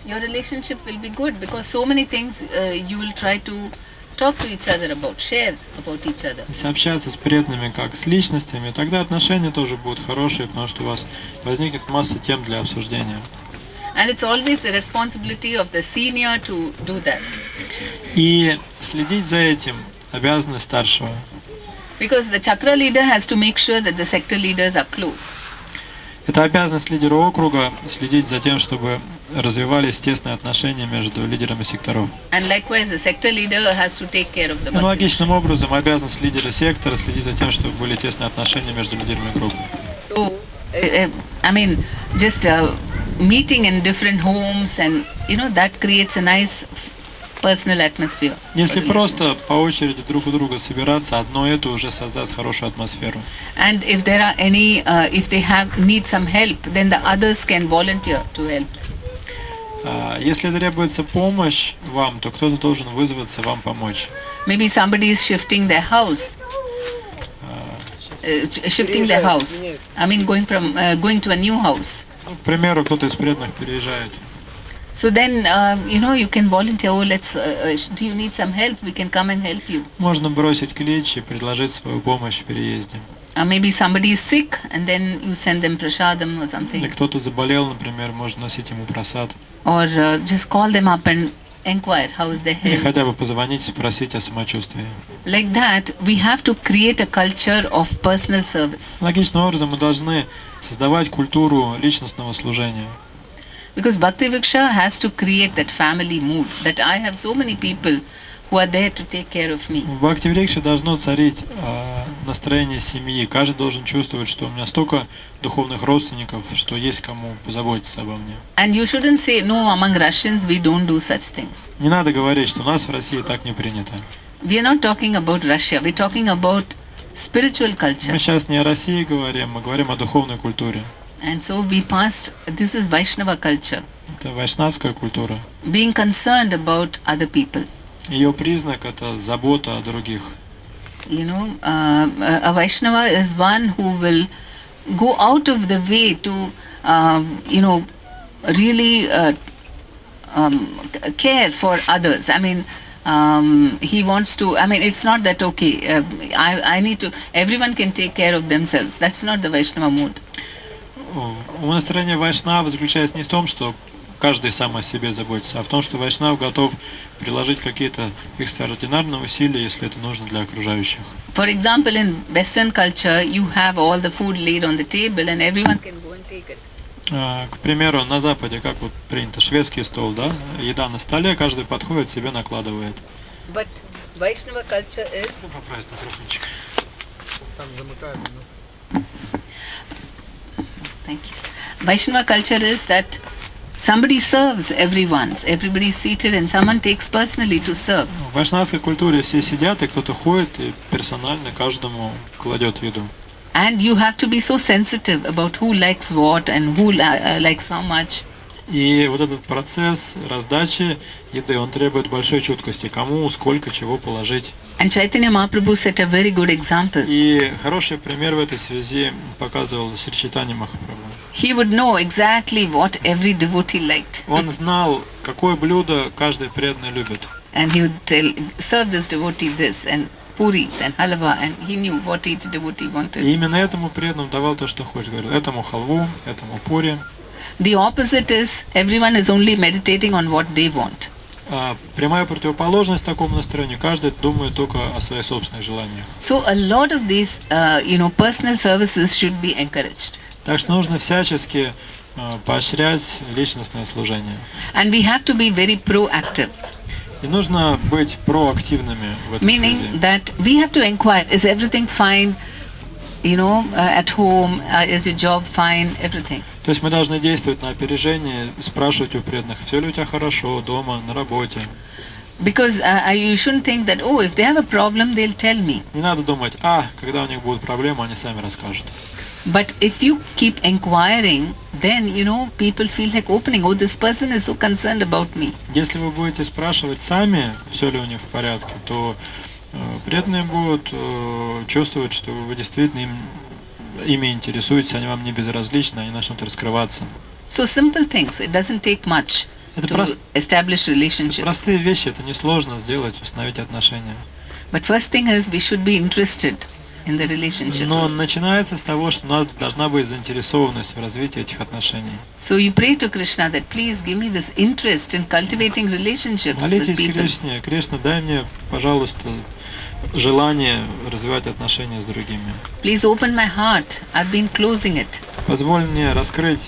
your relationship will be good, because so many things you will try to talk to each other about, share about each other. Если общаться с преданными как с личностями, тогда отношения тоже будут хорошие, потому что у вас возникнет масса тем для обсуждения. And it's always the responsibility of the senior to do that. И следить за этим обязанность старшего. Because the chakra leader has to make sure that the sector leaders are close. Это обязанность лидера округа следить за тем, чтобы развивались тесные отношения между лидерами секторов. And likewise, the sector leader has to take care of the Аналогичным образом обязанность лидера сектора следить за тем, чтобы были тесные отношения между лидерами групп. So, I mean, just meeting in different homes, and you know, that creates a nice personal atmosphere. Если просто по очереди друг у друга собираться, одно это уже создаст хорошую атмосферу. And if there are any, if they need some help, then the others can volunteer to help. Если требуется помощь вам, то кто-то должен вызваться вам помочь. Maybe somebody is shifting their house. Shifting their house. I mean, going to a new house. К примеру, кто-то из преданных переезжает. So then, you know, you can volunteer. Oh, do you need some help? We can come and help you. Можно бросить клич и предложить свою помощь в переезде. Maybe somebody is sick, and then you send them prasadam or something. Или кто-то заболел, например, можно носить ему просад. Or just call them up and inquire how is their Или health. хотя бы позвонить и спросить о самочувствии. Like that, we have to create a culture of personal service. Логичным образом мы должны создавать культуру личностного служения. Because bhakti-vрикша has to create that family mood, that I have so many people who are there to take care of me. В бхакти-врикше должно царить настроение семьи. Каждый должен чувствовать, что у меня столько духовных родственников, что есть кому позаботиться обо мне. And you shouldn't say, no, among Russians we don't do such things. Не надо говорить, что у нас в России так не принято. We are not talking about Russia, we're talking about spiritual culture. Мы сейчас не о России говорим, мы говорим о духовной культуре. And so we passed, this is Vaishnava culture, Это вайшнавская культура. being concerned about other people. Ее признак – это забота о других. You know, a Vaishnava is one who will go out of the way to, you know, really care for others. I mean, he wants to, I mean, it's not that, okay, I need to, everyone can take care of themselves. That's not the Vaishnava mood. Настроение вайшнава заключается не в том, что каждый сам о себе заботится, а в том, что вайшнав готов приложить какие-то экстраординарные усилия, если это нужно для окружающих. For example, in Western culture, you have all the food laid on the table and everyone can go and take it. К примеру, на Западе, как вот принято, шведский стол, да, еда на столе, каждый подходит, себе накладывает. But Vaishnava culture is... Там замыкают, Thank you. Vaishnava culture is that somebody serves everyone. Everybody is seated and someone takes personally to serve. В вайшнавской культуре все сидят, и кто-то ходит и персонально каждому кладет еду. And you have to be so sensitive about who likes what and who likes how much. И вот этот процесс раздачи еды, он требует большой чуткости, кому, сколько, чего положить. And Chaitanya Mahaprabhu set a very good example. И хороший пример в этой связи показывал Шри Чайтанья Махапрабху. He would know exactly what every devotee liked. Он знал, какое блюдо каждый преданный любит. And he would tell, serve this devotee this, and puris and halwa, and he knew what each devotee wanted. И именно этому преданному давал то, что хочет. Говорил, этому халву, этому пури. The opposite is everyone is only meditating on what they want. Прямая противоположность такому настроению. Каждый думает только о своих собственных желаниях. So a lot of these, personal services should be encouraged. Так что нужно всячески поощрять личностное служение. And we have to be very proactive. И нужно быть проактивными в этом Meaning связи. that we have to inquire, is everything fine, at home, is your job fine, everything. То есть мы должны действовать на опережение, спрашивать у преданных, все ли у тебя хорошо, дома, на работе. Because you shouldn't think that, if they have a problem, they'll tell me. Не надо думать, когда у них будут проблемы, они сами расскажут. But if you keep inquiring, then, people feel like opening, this person is so concerned about me. Если вы будете спрашивать сами, все ли у них в порядке, то преданные будут чувствовать, что вы действительно ими интересуетесь, они вам не безразличны, они начнут раскрываться. So simple things, it doesn't take much to establish relationships. Простые вещи, это несложно сделать, установить отношения. But first thing is we should be interested in the relationships. Но начинается с того, что у нас должна быть заинтересованность в развитии этих отношений. So you pray to Krishna that please give me this interest in cultivating relationships with Молитесь people. Кришне, Кришна, дай мне, пожалуйста, желание развивать отношения с другими. Please open my heart. I've been closing it. Позволь мне раскрыть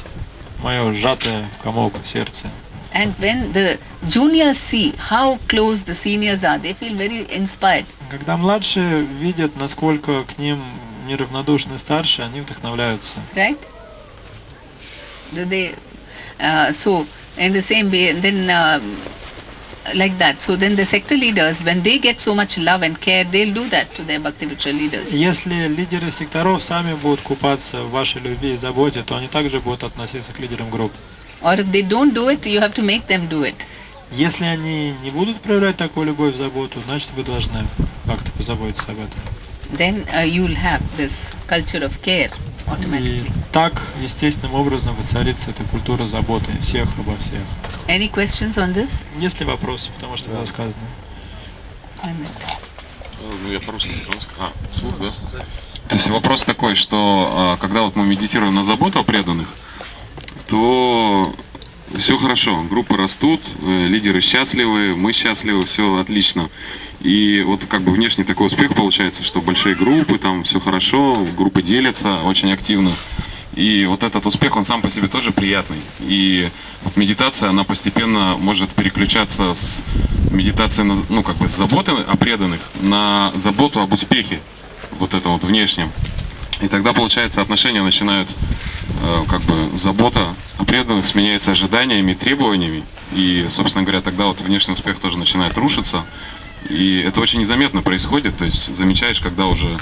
мое сжатое в комок сердце. And when the juniors see how close the seniors are, they feel very inspired. Когда младшие видят, насколько к ним неравнодушны старшие, они вдохновляются. Right? Do they? So in the same way, then like that. So then the sector leaders, when they get so much love and care, they'll do that to their bhakti-vrikša leaders. Если лидеры секторов сами будут купаться в вашей любви и заботе, то они также будут относиться к лидерам групп. Or if they don't do it, you have to make them do it. Если они не будут проявлять такую любовь и заботу, значит вы должны как-то позаботиться об этом. Then you'll have this culture of care И automatically. так естественным образом воцарится эта культура заботы всех обо всех. Any questions on this? Есть ли вопросы, потому что было сказано? Я по-русски слух, да? То есть вопрос такой, что когда вот мы медитируем на заботу о преданных, то все хорошо, группы растут, лидеры счастливы, мы счастливы, все отлично. И вот как бы внешний такой успех получается, что большие группы, там все хорошо, группы делятся очень активно. И вот этот успех, он сам по себе тоже приятный. И вот медитация, она постепенно может переключаться с медитации, с заботы о преданных на заботу об успехе, вот этом вот внешнем. И тогда, получается, отношения начинают, забота о преданных сменяется ожиданиями, требованиями. И, собственно говоря, тогда вот внешний успех тоже начинает рушиться. И это очень незаметно происходит, то есть замечаешь, когда уже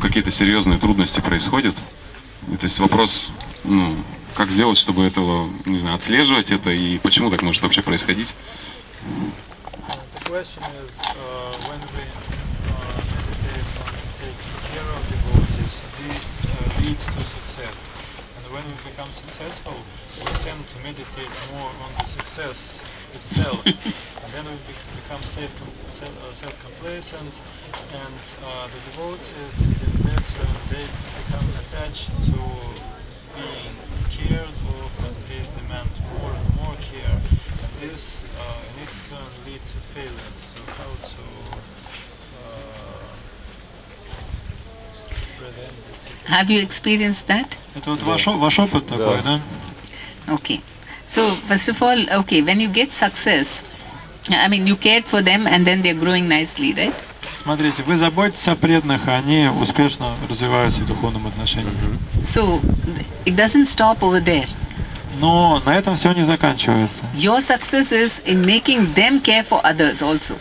какие-то серьезные трудности происходят. И, то есть вопрос, как сделать, чтобы этого, отслеживать это и почему так может вообще происходить? When we become successful, we tend to meditate more on the success itself, and then we become self-complacent, and the devotees in that they become attached to being cared of, and they demand more and more care, and this in its turn lead to failure. So how to prevent this? Have you experienced that? Это вот ваш опыт такой, да? Okay. So first of all, when you get success, you cared for them and then they're growing nicely, right? смотрите, вы заботитесь о преданных, а они успешно развиваются в духовном отношении. So it doesn't stop over there. Но на этом все не заканчивается. Your success is in making them care for others also.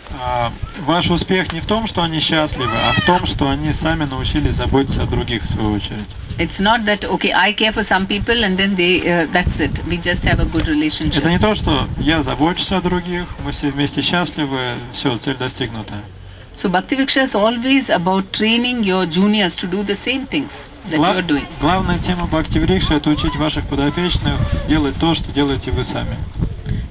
Ваш успех не в том, что они счастливы, а в том, что они сами научились заботиться о других в свою очередь. It's not that okay, I care for some people and then they that's it. We just have a good relationship. Это не то, что я забочусь о других, мы все вместе счастливы, все, цель достигнута. So bhakti-vrikša is always about training your juniors to do the same things that you are doing. Главная тема бхакти-врикша — это учить ваших подопечных делать то, что делаете вы сами.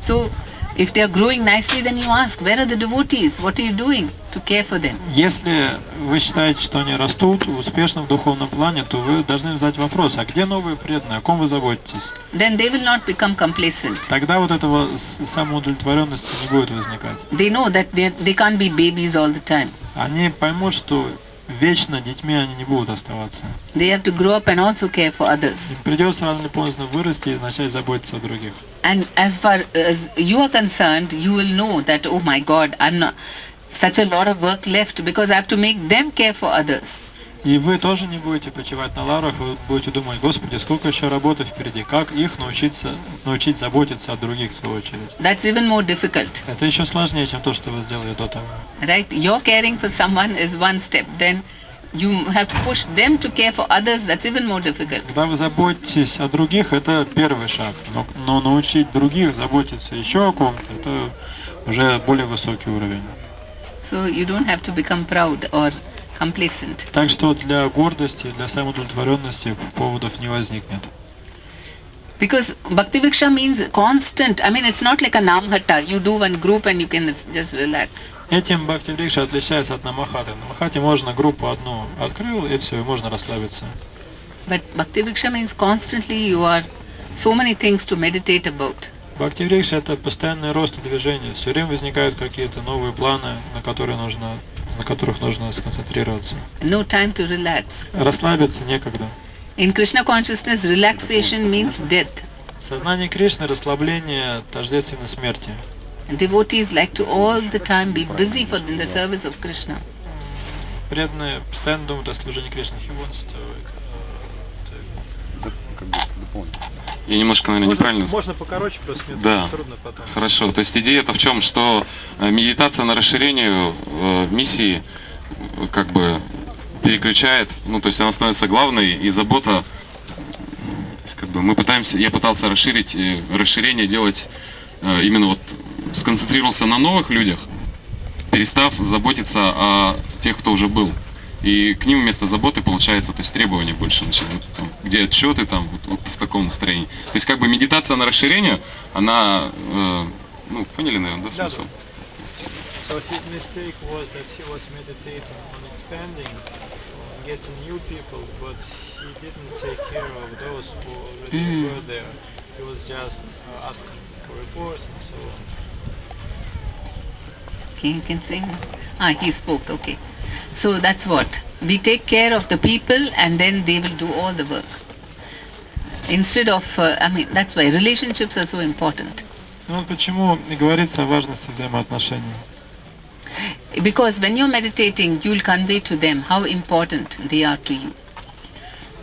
So if they are growing nicely, then you ask, where are the devotees? What are you doing to care for them? Если вы считаете, что они растут успешно в духовном плане, то вы должны задать вопрос: а где новые преданные, о ком вы заботитесь? Then they will not become complacent. Тогда вот этого самоудовлетворенности не будет возникать. They know that they can't be babies all the time. Они поймут, что вечно детьми они не будут оставаться. They have to grow up and also care for others. Им придется рано или поздно вырасти и начать заботиться о других. And as far as you are concerned, you will know that, oh my God, I'm not such a lot of work left because I have to make them care for others. И вы тоже не будете почивать на лаврах, вы будете думать: Господи, сколько еще работы впереди, как их научить заботиться о других в свою очередь. That's even more difficult. Это еще сложнее, чем то, что вы сделали до того. Right? Your caring for someone is one step. Then you have to push them to care for others. That's even more difficult. Когда вы заботитесь о других, это первый шаг. Но научить других заботиться еще о ком-то, это уже более высокий уровень. So you don't have to become proud or complacent. Так что для гордости, для самоудовлетворенности поводов не возникнет. Because bhakti-vrikša means constant. I mean, it's not like a namhatta. You do one group and you can just relax. Этим бхакти-врикша отличается от намахаты. На намахате можно группу одну открыл, и все, и можно расслабиться. But bhakti-vrikša means constantly you are so many things to meditate about. Бхакти-врикша — это постоянный рост и движение. Все время возникают какие-то новые планы, на которых нужно сконцентрироваться. No time to relax. Расслабиться некогда. In Krishna consciousness, relaxation means death. В сознании Кришны расслабление тождественно смерти. Devotees like to all the time be busy in the service of Krishna. Преданные постоянно думают о служении Кришны. Я немножко, наверное, неправильно. Можно покороче, просто мне да. трудно потом. Хорошо. То есть идея-то в чем, что медитация на расширение миссии как бы переключает, ну то есть она становится главной, и забота, то есть, как бы я пытался расширение делать именно вот сконцентрировался на новых людях, перестав заботиться о тех, кто уже был. И к ним вместо заботы получается, то есть требования больше начинают, там, где отчеты, там, вот в таком настроении. То есть как бы медитация на расширение, она, ну, поняли, наверное, да, смысл? So his mistake was that he was meditating on expanding, on getting new people, but he didn't take care of those who already were there. He was just asking for reports and so on. Okay, you can sing. He spoke, okay. So that's what. We take care of the people and then they will do all the work. Instead of, that's why relationships are so important. Ну вот почему и говорится о важности взаимоотношений. Because when you're meditating, you'll convey to them how important they are to you.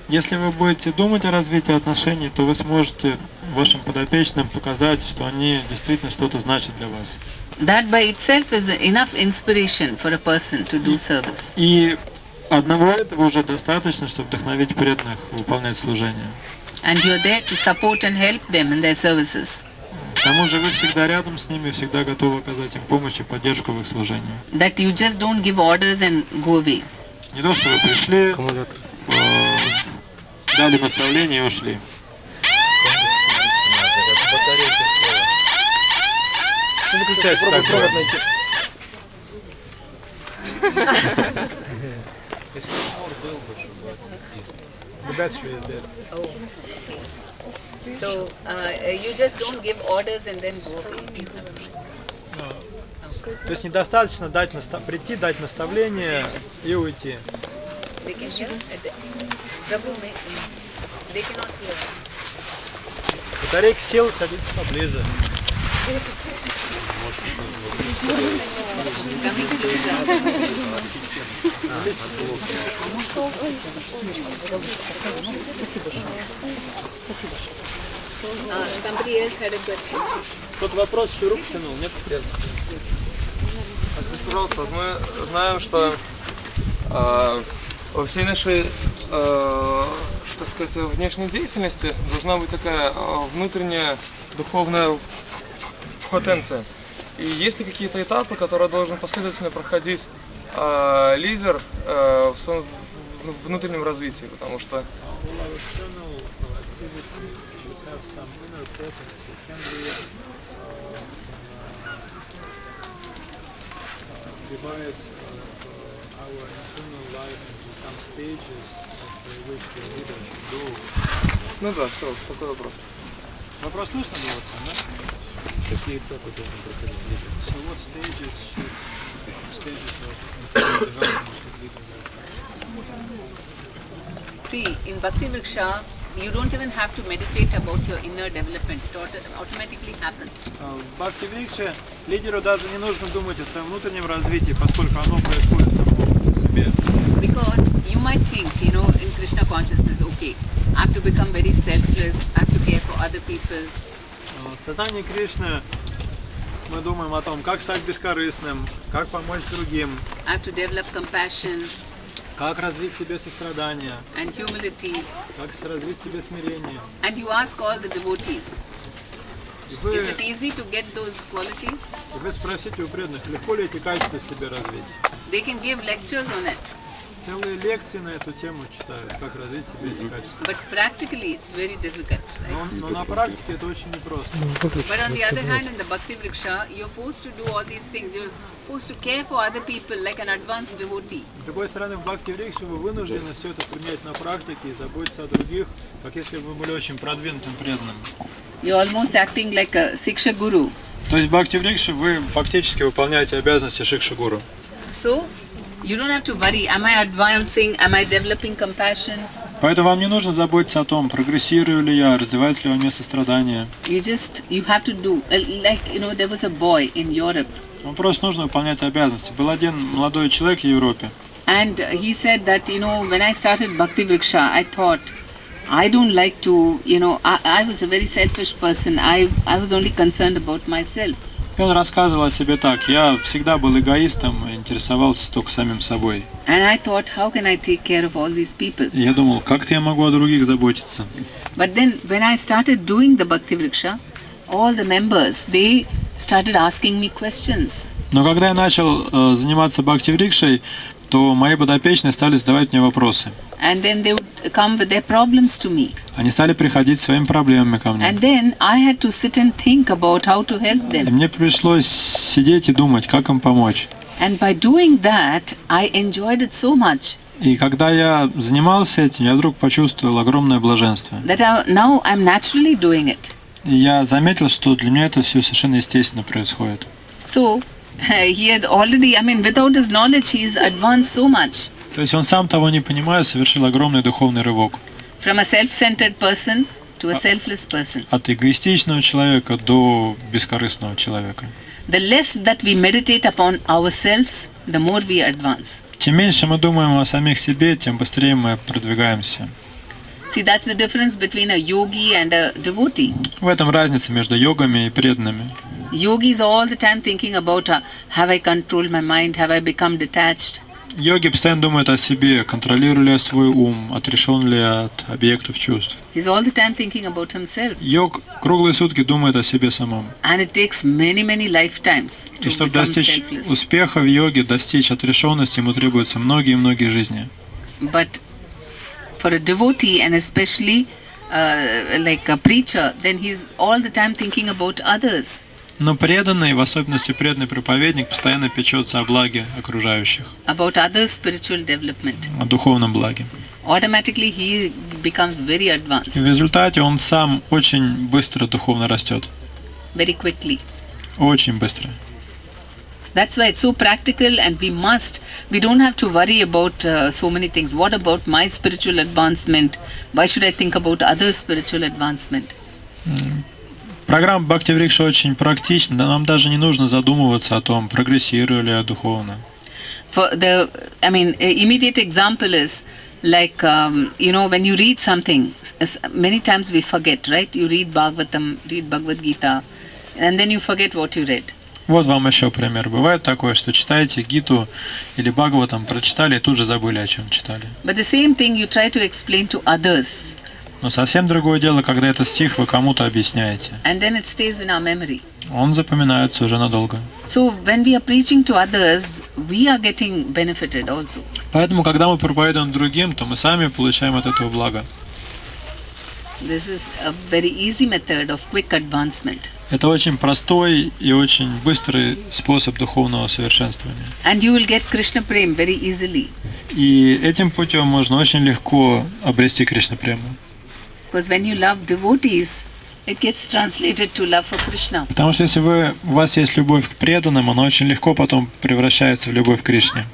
Если вы будете думать о развитии отношений, то вы сможете вашим подопечным показать, что они действительно что-то значат для вас. That by itself is enough inspiration for a person to do service. И одного этого уже достаточно, чтобы вдохновить преданных выполнять служение. And you're there to support and help them in their services. К тому же вы всегда рядом с ними, всегда готовы оказать им помощь и поддержку в их служении. That you just don't give orders and go away. Не то, что вы пришли, дали наставление и ушли. Выключается так же. Если спор был бы, чтобы отсеки. The battery is dead. Oh. So you just don't give orders and then go away. То есть недостаточно прийти, дать наставление и уйти. They can hear? Prabhu, they cannot hear. Батарейка села, садится поближе. Coming closer. Somebody else had a question. Тот вопрос еще руку тянул, нет? Скажите, пожалуйста, вот мы знаем, что во всей нашей, так сказать, внешней деятельности должна быть такая внутренняя духовная потенция. И есть ли какие-то этапы, которые должен последовательно проходить лидер в своем внутреннем развитии? Потому что divide our internal life into some stages by which the leader should go. Ну да, все, такой вопрос. Вопрос слышно было, да? Какие этапы должен проходить лидер? So what stages of internal development should leader go? See, in bhakti-vriksha, you don't even have to meditate about your inner development. It automatically happens. В бхакти-врикше лидеру даже не нужно думать о своем внутреннем развитии, поскольку оно происходит само по себе. Because you might think, you know, in Krishna consciousness, okay, I have to become very selfless, I have to care for other people. В сознании Кришны мы думаем о том, как стать бескорыстным, как помочь другим, I have to develop compassion как развить в себе сострадание, and humility. как развить в себе смирение. And you ask all the devotees, И вы, is it easy to get those qualities? спросите у преданных, легко ли эти качества в себе развить. They can give lectures on it. Целые лекции на эту тему читают, как развить в себе эти качества. But practically it's very difficult. Right? Но на практике это очень непросто. But on the other hand, in the bhakti-vriksha, you're forced to do all these things. You're forced to care for other people like an advanced devotee. С другой стороны, в бхакти-врикше вы вынуждены все это применять на практике и заботиться о других, как если бы вы были очень продвинутым преданным. You're almost acting like a siksha guru. То есть в бхакти-врикше вы фактически выполняете обязанности шикша-гуру. So, you don't have to worry, am I advancing, am I developing compassion? Поэтому вам не нужно заботиться о том, прогрессирую ли я, развивается ли во мне сострадание. You have to do, like, you know, there was a boy in Europe. Вам просто нужно выполнять обязанности. Был один молодой человек в Европе. And he said that, you know, when I started bhakti-vriksha, I thought, I don't like to, you know, I was a very selfish person. I was only concerned about myself. И он рассказывал о себе так. Я всегда был эгоистом и интересовался только самим собой. And I thought, how can I take care of all these people? И я думал, как-то я могу о других заботиться. But then, when I started doing the bhakti-vriksha, all the members, they started asking me questions. Но когда я начал заниматься бхакти-врикшей, то мои подопечные стали задавать мне вопросы. And then they would come with their problems to me. Они стали приходить с своими проблемами ко мне. And then I had to sit and think about how to help И them. мне пришлось сидеть и думать, как им помочь. And by doing that, I enjoyed it so much И когда я занимался этим, я вдруг почувствовал огромное блаженство. that now I'm naturally doing it. И я заметил, что для меня это все совершенно естественно происходит. So, he had already, I mean, without his knowledge, he's advanced so much. То есть он сам того не понимая, совершил огромный духовный рывок. From a self-centered person to a selfless person. От эгоистичного человека до бескорыстного человека. The less that we meditate upon ourselves, the more we advance. Чем меньше мы думаем о самих себе, тем быстрее мы продвигаемся. See, that's the difference between a yogi and a devotee. В этом разница между йогами и преданными. Yogis all the time thinking about, have I controlled my mind, have I become detached? Йоги постоянно думают о себе, контролирую ли я свой ум, отрешен ли я от объектов чувств. He's all the time thinking about himself. Йог круглые сутки думает о себе самом. And it takes many, many lifetimes И to чтобы become достичь selfless. успеха в йоге, достичь отрешенности, ему требуется многие-многие жизни. But for a devotee, and especially like a preacher, then he's all the time thinking about others. Но преданный, в особенности преданный проповедник, постоянно печется о благе окружающих, About others' spiritual development. о духовном благе. Automatically he becomes very И advanced, в результате он сам очень быстро духовно растет. very quickly. Очень быстро. That's why it's so practical, and we don't have to worry about so many things. What about my spiritual advancement? Why should I think about other spiritual advancement? Программа бхакти-врикша очень практична, нам даже не нужно задумываться о том, прогрессирую ли я духовно. Immediate example is like, when you read something, many times we forget, right? You read Bhagavatam, read Bhagavad Gita, and then you forget what you read. Вот вам еще пример. Бывает такое, что читаете Гиту или Бхагаватам, прочитали и тут же забыли, о чем читали. But the same thing you try to explain to others. Но совсем другое дело, когда этот стих вы кому-то объясняете. And then it stays in our memory. Он запоминается уже надолго. So when we are preaching to others, we are getting benefited also. Поэтому, когда мы проповедуем другим, то мы сами получаем от этого блага. This is a very easy method of quick advancement. Это очень простой и очень быстрый способ духовного совершенствования. And you will get Krishna Prem very easily. И этим путем можно очень легко обрести Кришна Прему. Because when you love devotees, it gets translated to love for Krishna. Потому что если у вас есть любовь к преданным, она очень легко потом превращается в любовь к Кришне.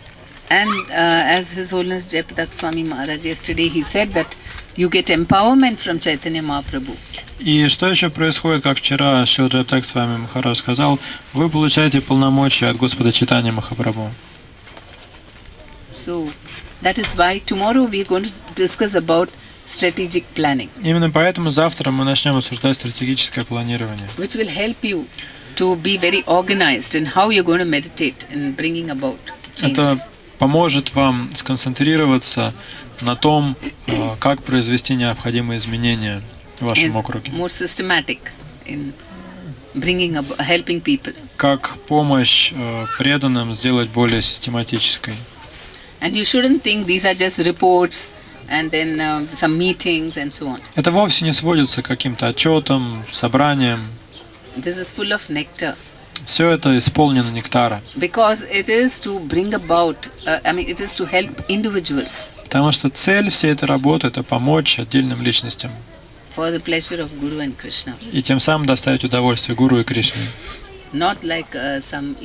And as His Holiness Jayapatak Swami Maharaj yesterday, he said that you get empowerment from Chaitanya Mahaprabhu. И что еще происходит, как вчера Шрила Джаяпатак Свами Махарадж сказал, вы получаете полномочия от Господа Чайтаньи Махапрабху. So that is why tomorrow we are going to discuss about strategic planning. Именно поэтому завтра мы начнем обсуждать стратегическое планирование. Which will help you to be very organized in how you're going to meditate in bringing about changes. Это поможет вам сконцентрироваться на том, как произвести необходимые изменения в вашем округе. More systematic in helping people. Как помощь преданным сделать более систематической. And you shouldn't think these are just reports and then some meetings and so on. Это вовсе не сводится к каким-то отчетам, собраниям. This is full of nectar. Все это исполнено нектара. Because it is to bring about, it is to help individuals. Потому что цель всей этой работы – это помочь отдельным личностям. For the pleasure of Guru and Krishna. И тем самым доставить удовольствие Гуру и Кришне. Not like some,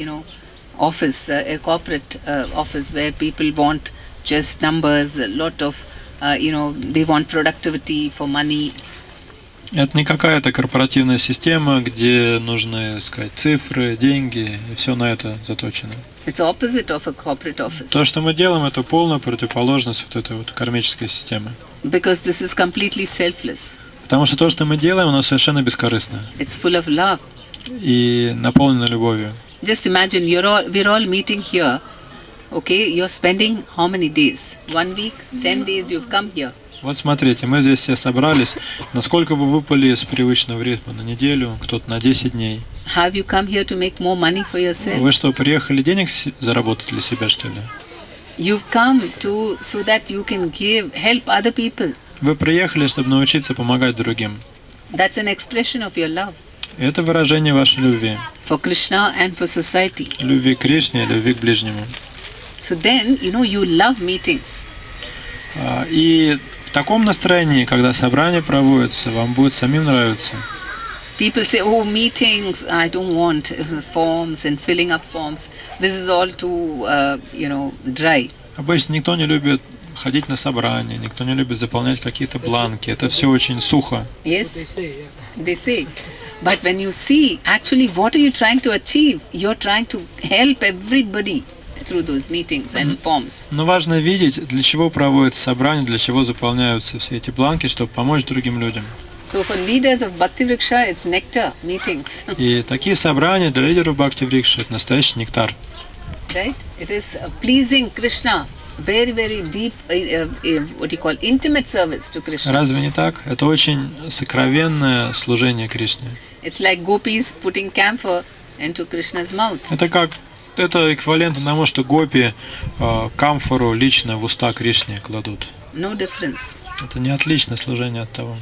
office, a corporate office where people want just numbers, a lot of, they want productivity for money. Это не какая-то корпоративная система, где нужны, цифры, деньги, и все на это заточено. It's opposite of a corporate office. То, что мы делаем, это полная противоположность вот этой вот кармической системы. Because this is completely selfless. Потому что то, что мы делаем, оно совершенно бескорыстно. It's full of love. И наполнено любовью. Just imagine, we're all meeting here. Okay, you're spending how many days? 1 week, 10 days you've come here. Вот смотрите, мы здесь все собрались. Насколько вы выпали с привычного ритма? На неделю, кто-то на 10 дней. Have you come here to make more money for yourself? Вы что, приехали денег заработать для себя, что ли? You've come so that you can help other people. Вы приехали, чтобы научиться помогать другим. That's an expression of your love. Это выражение вашей любви. For Krishna and for society. Любви к Кришне, любви к ближнему. So then, you love meetings. И в таком настроении, когда собрание проводится, вам будет самим нравиться. People say, oh, meetings, I don't want forms and filling up forms. This is all too, dry. Обычно никто не любит ходить на собрания, никто не любит заполнять какие-то бланки. Это все очень сухо. Yes, they say. But when you see, actually, what are you trying to achieve? You're trying to help everybody through those meetings and forms. Но важно видеть, для чего проводятся собрания, для чего заполняются все эти бланки, чтобы помочь другим людям. So for leaders of bhakti-врикша, it's nectar meetings. И такие собрания для лидеров бхакти-врикши это настоящий нектар. Right? It is pleasing Krishna. Very, very deep, intimate service to Krishna. Разве не так? Это очень сокровенное служение Кришне. It's like gopis putting camphor into Krishna's mouth. Это эквивалент тому, что гопи камфору лично в уста Кришне кладут. No difference. Это не отличное служение от того.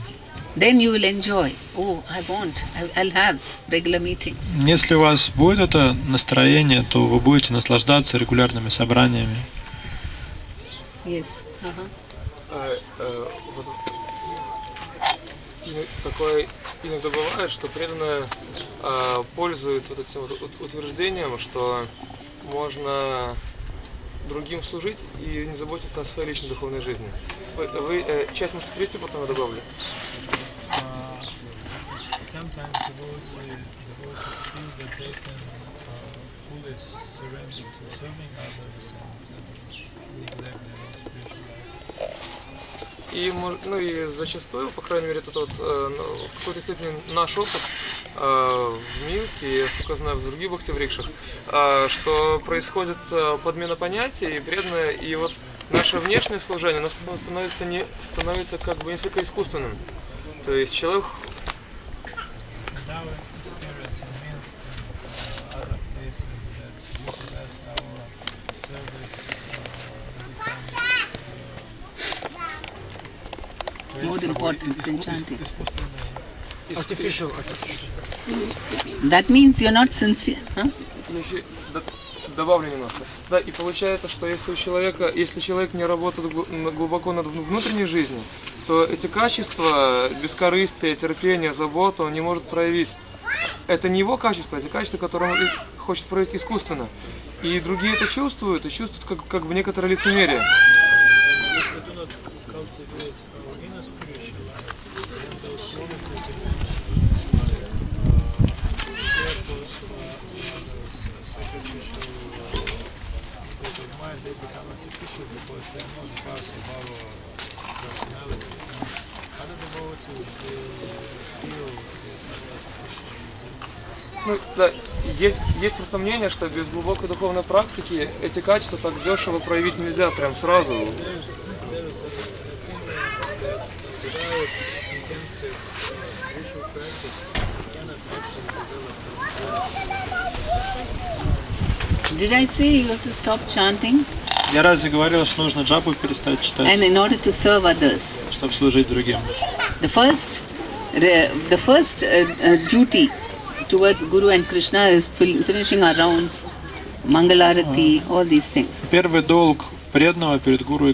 Then you will enjoy. Oh, I'll have regular meetings. Если у вас будет это настроение, то вы будете наслаждаться регулярными собраниями. Yes. Такое иногда бывает, что преданные пользуются вот этим утверждением, что можно другим служить и не заботиться о своей личной духовной жизни. Вы часть можете привести, потом я добавлю. sometimes devotees feel that they can fully surrender to serving others and neglect their own spiritual life. И зачастую, по крайней мере, это в какой-то степени наш опыт в Минске, я, сколько знаю, в других бхакти-врикшах, что происходит подмена понятий и преданное, и вот наше внешнее служение, оно становится как бы несколько искусственным. То есть человек... More important than chanting. Artificial. That means you're not sincere. Huh? Добавлю немножко. Да, и получается, что если человек не работает глубоко над внутренней жизнью, то эти качества, бескорыстие, терпение, заботу он не может проявить. Это не его качества, это качества, которые он хочет проявить искусственно. И другие это чувствуют, и чувствуют как бы некоторое лицемерие. They become artificial because they are not part of our personality. Other devotees feel this artificial. Да, есть просто мнение, что без глубокой духовной практики эти качества так дешево проявить нельзя прям сразу. Did I say you have to stop chanting? Я разве говорил, что нужно джапу перестать читать, And in order to serve others. чтобы служить другим? The first duty towards Guru and Krishna is finishing our rounds, Mangalarati, all these things. Первый долг преданного перед Гуру и